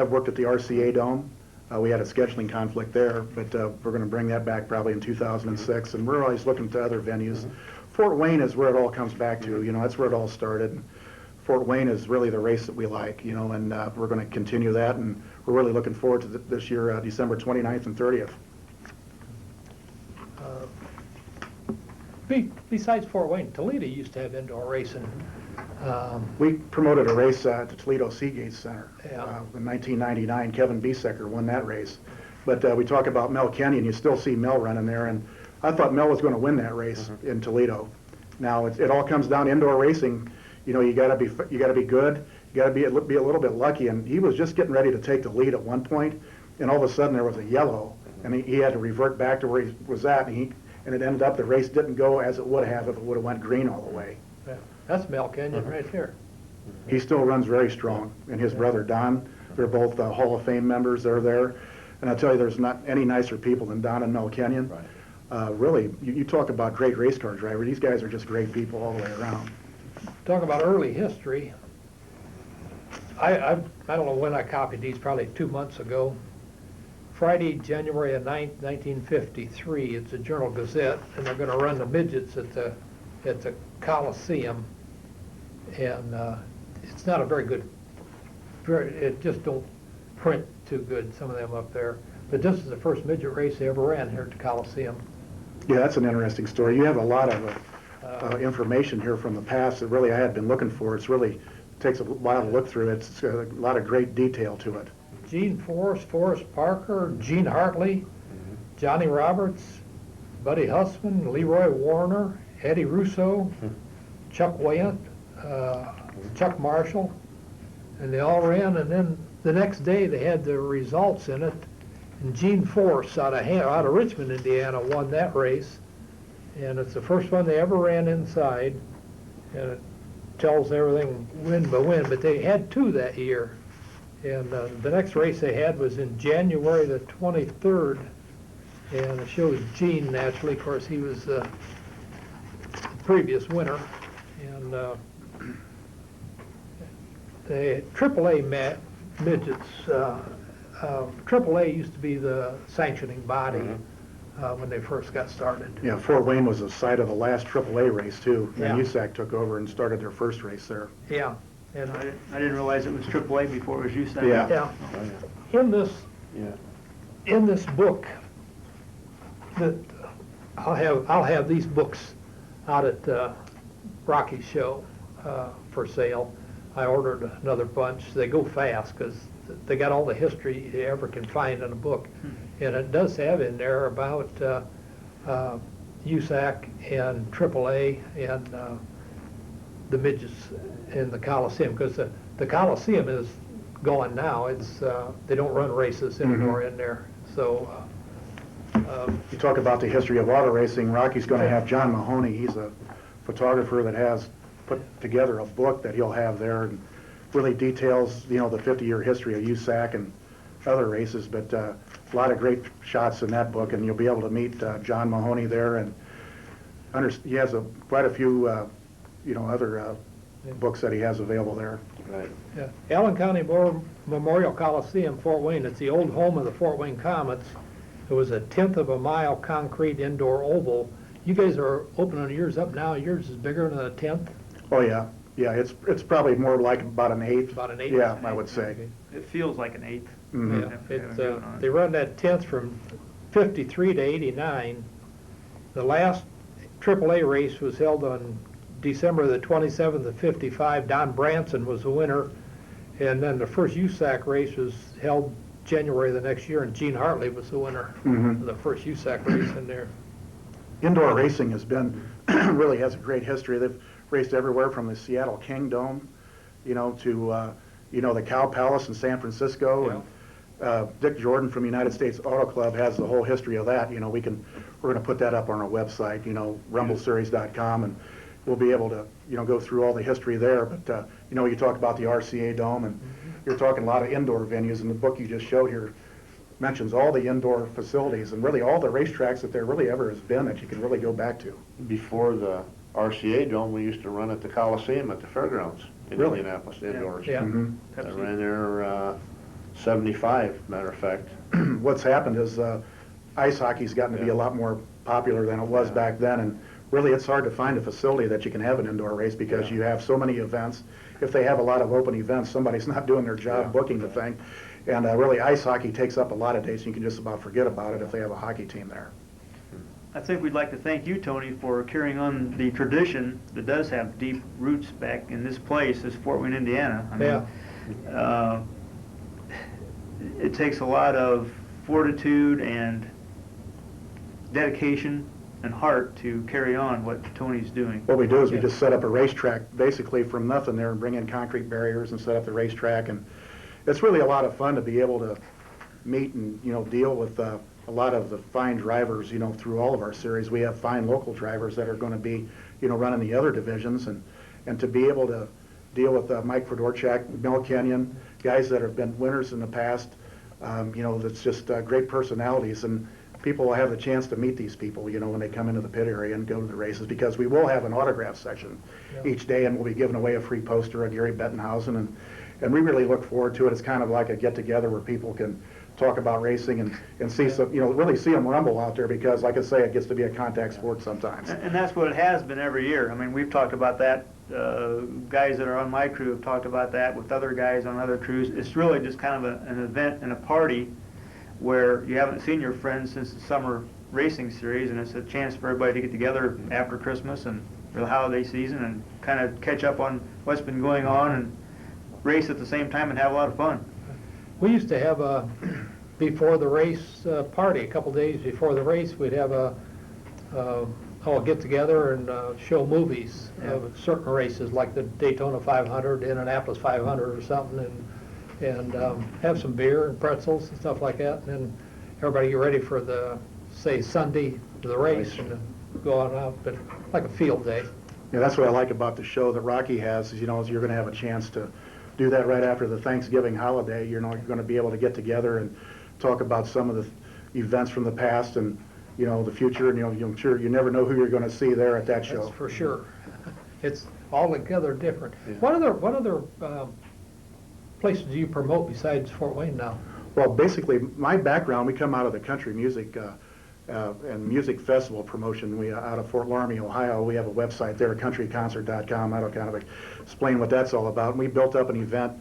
worked at the RCA Dome. We had a scheduling conflict there, but we're going to bring that back probably in 2006, and we're always looking to other venues. Fort Wayne is where it all comes back to, you know, that's where it all started. Fort Wayne is really the race that we like, you know, and we're going to continue that, and we're really looking forward to this year, December 29th and 30th. Besides Fort Wayne, Toledo used to have indoor racing. We promoted a race at the Toledo Seagate Center. Yeah. In 1999, Kevin Biesecker won that race. But we talk about Mel Kenyon, you still see Mel running there, and I thought Mel was going to win that race in Toledo. Now, it all comes down to indoor racing. You know, you got to be good, you got to be a little bit lucky, and he was just getting ready to take the lead at one point, and all of a sudden there was a yellow, and he had to revert back to where he was at, and it ended up the race didn't go as it would have if it would have went green all the way. Yeah, that's Mel Kenyon right here. He still runs very strong, and his brother Don They're both Hall of Fame members. They're there. And I tell you, there's not any nicer people than Don and Mel Kenyon. Right. Really, you talk about great race car driver. These guys are just great people all the way around. Talk about early history. I don't know when I copied these, probably 2 months ago. Friday, January 9th, 1953. It's a Journal Gazette, and they're going to run the midgets at the Coliseum. And it's not a very good, it just don't print too good, some of them up there. But this is the first midget race they ever ran here at the Coliseum. Yeah, that's an interesting story. You have a lot of information here from the past that really I had been looking for. It's really takes a while to look through. It's got a lot of great detail to it. Gene Forrest, Forrest Parker, Gene Hartley, Johnny Roberts, Buddy Hussman, Leroy Warner, Eddie Russo, Chuck Wayant, Chuck Marshall, and they all ran. And then the next day they had the results in it. And Gene Forrest out of Richmond, Indiana, won that race. And it's the first one they ever ran inside. And it tells everything win by win. But they had two that year. And the next race they had was in January the 23rd. And it shows Gene, naturally. Of course, he was the previous winner. And the AAA midgets, AAA used to be the sanctioning body when they first got started. Yeah, Fort Wayne was the site of the last AAA race, too. Yeah. And USAC took over and started their first race there. Yeah. And I didn't realize it was AAA before it was USAC. Yeah. yeah, in this book that I'll have these books out at Rocky's show for sale. I ordered another bunch. They go fast because they got all the history you ever can find in a book. And it does have in there about USAC and AAA and the midgets in the Coliseum, because the Coliseum is gone now. It's they don't run races anymore in there. So You talk about the history of auto racing. Rocky's going to have John Mahoney. He's a photographer that has put together a book that he'll have there and really details, the 50-year history of USAC and other races. But a lot of great shots in that book, and you'll be able to meet John Mahoney there. And he has quite a few, other books that he has available there. Right. yeah. Allen County Memorial Coliseum, Fort Wayne. It's the old home of the Fort Wayne Comets. It was a 1/10 of a mile concrete indoor oval. You guys are opening yours up now. Yours is bigger than a 1/10? Oh, yeah. Yeah, it's probably more like about an eighth. About an eighth? Yeah, I would say. Okay. It feels like an eighth. Mhm. Yeah, they run that 10th from 53 to 89. The last AAA race was held on December the 27th of 55. Don Branson was the winner. And then the first USAC race was held January the next year, and Gene Hartley was the winner of the first USAC race in there. Indoor racing really has a great history. They've raced everywhere from the Seattle Kingdom, to, the Cow Palace in San Francisco. And Dick Jordan from United States Auto Club has the whole history of that. We're going to put that up on our website, rumbleseries.com, and we'll be able to, go through all the history there. But, you talk about the RCA Dome, and you're talking a lot of indoor venues, and the book you just showed here mentions all the indoor facilities and really all the racetracks that there really ever has been that you can really go back to. Before the RCA Dome, we used to run at the Coliseum at the fairgrounds in Really? Indianapolis indoors. Yeah. I ran there 75, matter of fact. What's happened is ice hockey's gotten to be a lot more popular than it was back then, and really it's hard to find a facility that you can have an indoor race because you have so many events. If they have a lot of open events, somebody's not doing their job booking the thing. And really ice hockey takes up a lot of days, and you can just about forget about it if they have a hockey team there. I think we'd like to thank you, Tony, for carrying on the tradition that does have deep roots back in this place, this Fort Wayne, Indiana. It takes a lot of fortitude and dedication and heart to carry on what Tony's doing. What we do is we just set up a racetrack basically from nothing there and bring in concrete barriers and set up the racetrack, and it's really a lot of fun to be able to meet and deal with a lot of the fine drivers through all of our series. We have fine local drivers that are going to be running the other divisions, and to be able to deal with Mike Fedorchak, Mel Kenyon, guys that have been winners in the past, that's just great personalities, and people will have the chance to meet these people, when they come into the pit area and go to the races, because we will have an autograph section each day, and we'll be giving away a free poster of Gary Bettenhausen, and we really look forward to it. It's kind of like a get-together where people can talk about racing and see some, really see them rumble out there, because, like I say, it gets to be a contact sport sometimes. And that's what it has been every year. I mean, we've talked about that. Guys that are on my crew have talked about that with other guys on other crews. It's really just kind of an event and a party where you haven't seen your friends since the summer racing series, and it's a chance for everybody to get together after Christmas and for the holiday season and kind of catch up on what's been going on and race at the same time and have a lot of fun. We used to have a before the race party. A couple days before the race, we'd have a get together and show movies of certain races, like the Daytona 500, Indianapolis 500, or something, and have some beer and pretzels and stuff like that, and then everybody get ready for the, say, Sunday, the race, and go on out, but like a field day. Yeah, that's what I like about the show that Rocky has, is, is you're going to have a chance to do that right after the Thanksgiving holiday. You're going to be able to get together and talk about some of the events from the past and, the future, and, I'm sure you never know who you're going to see there at that show. That's for sure. It's altogether different. Yeah. What other places do you promote besides Fort Wayne now? Well, basically, my background, we come out of the country music and music festival promotion. We out of Fort Laramie, Ohio. We have a website there, countryconcert.com. That'll kind of explain what that's all about. And we built up an event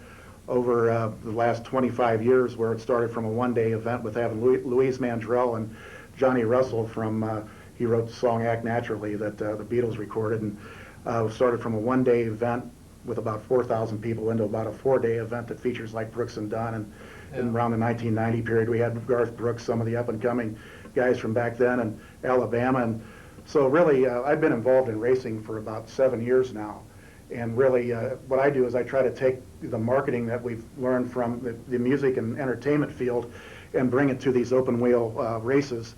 over the last 25 years where it started from a one-day event with having Louise Mandrell and Johnny Russell from, he wrote the song Act Naturally that the Beatles recorded, and started from a one-day event with about 4,000 people into about a four-day event that features like Brooks and Dunn, and around the 1990 period we had Garth Brooks, some of the up-and-coming guys from back then, and Alabama, and so really I've been involved in racing for about 7 years now, and really what I do is I try to take the marketing that we've learned from the music and entertainment field and bring it to these open wheel races,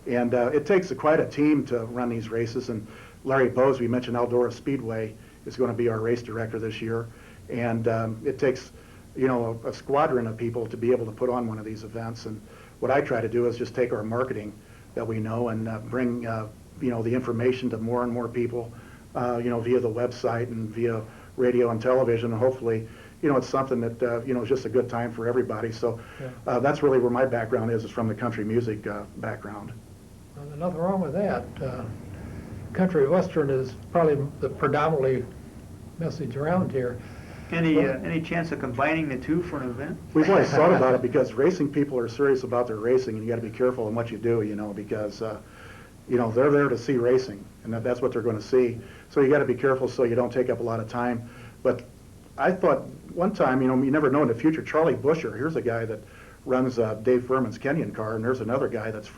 and it takes quite a team to run these races, and Larry Bose, we mentioned Eldora Speedway, is going to be our race director this year, and it takes a squadron of people to be able to put on one of these events. And what I try to do is just take our marketing that we know and bring the information to more and more people via the website and via radio and television, and hopefully it's something that is just a good time for everybody. So that's really where my background is from the country music background. Well, nothing wrong with that. Country western is probably the predominantly message around here. Any chance of combining the two for an event? We've always thought about it, because racing people are serious about their racing, and you got to be careful in what you do, because they're there to see racing, and that's what they're going to see. So you got to be careful so you don't take up a lot of time. But I thought one time, you never know in the future. Charlie Busher, here's a guy that runs Dave Furman's Kenyon car, and there's another guy that's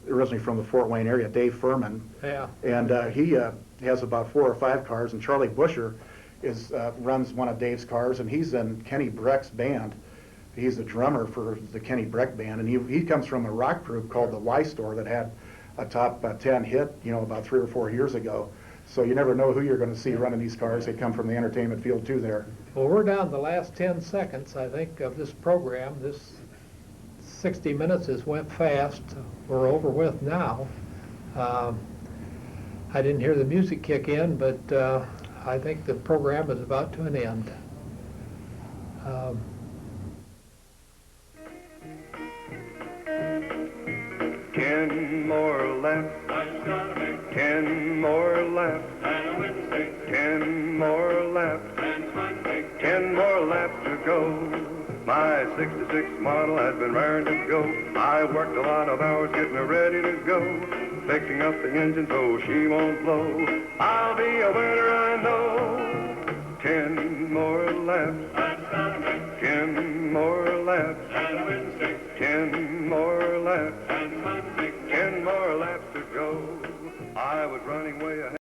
originally from the Fort Wayne area, Dave Furman. Yeah. And he has about 4 or 5 cars, and Charlie Busher runs one of Dave's cars, and he's in Kenny Breck's band. He's the drummer for the Kenny Breck band, and he comes from a rock group called the Y Store that had a top 10 hit, about 3 or 4 years ago. So you never know who you're going to see running these cars. They come from the entertainment field too there. Well, we're down to the last 10 seconds, I think, of this program. This 60 minutes has went fast. We're over with now. I didn't hear the music kick in, but I think the program is about to an end. 10 more laps, 10 more laps, 10 more laps, 10 more laps to go. My 66 model has been raring to go. I worked a lot of hours getting her ready to go, fixing up the engine so she won't blow. I'll be a winner, I know. 10 more laps, 10 more laps, 10 more laps, 10 more laps to go. I was running way ahead.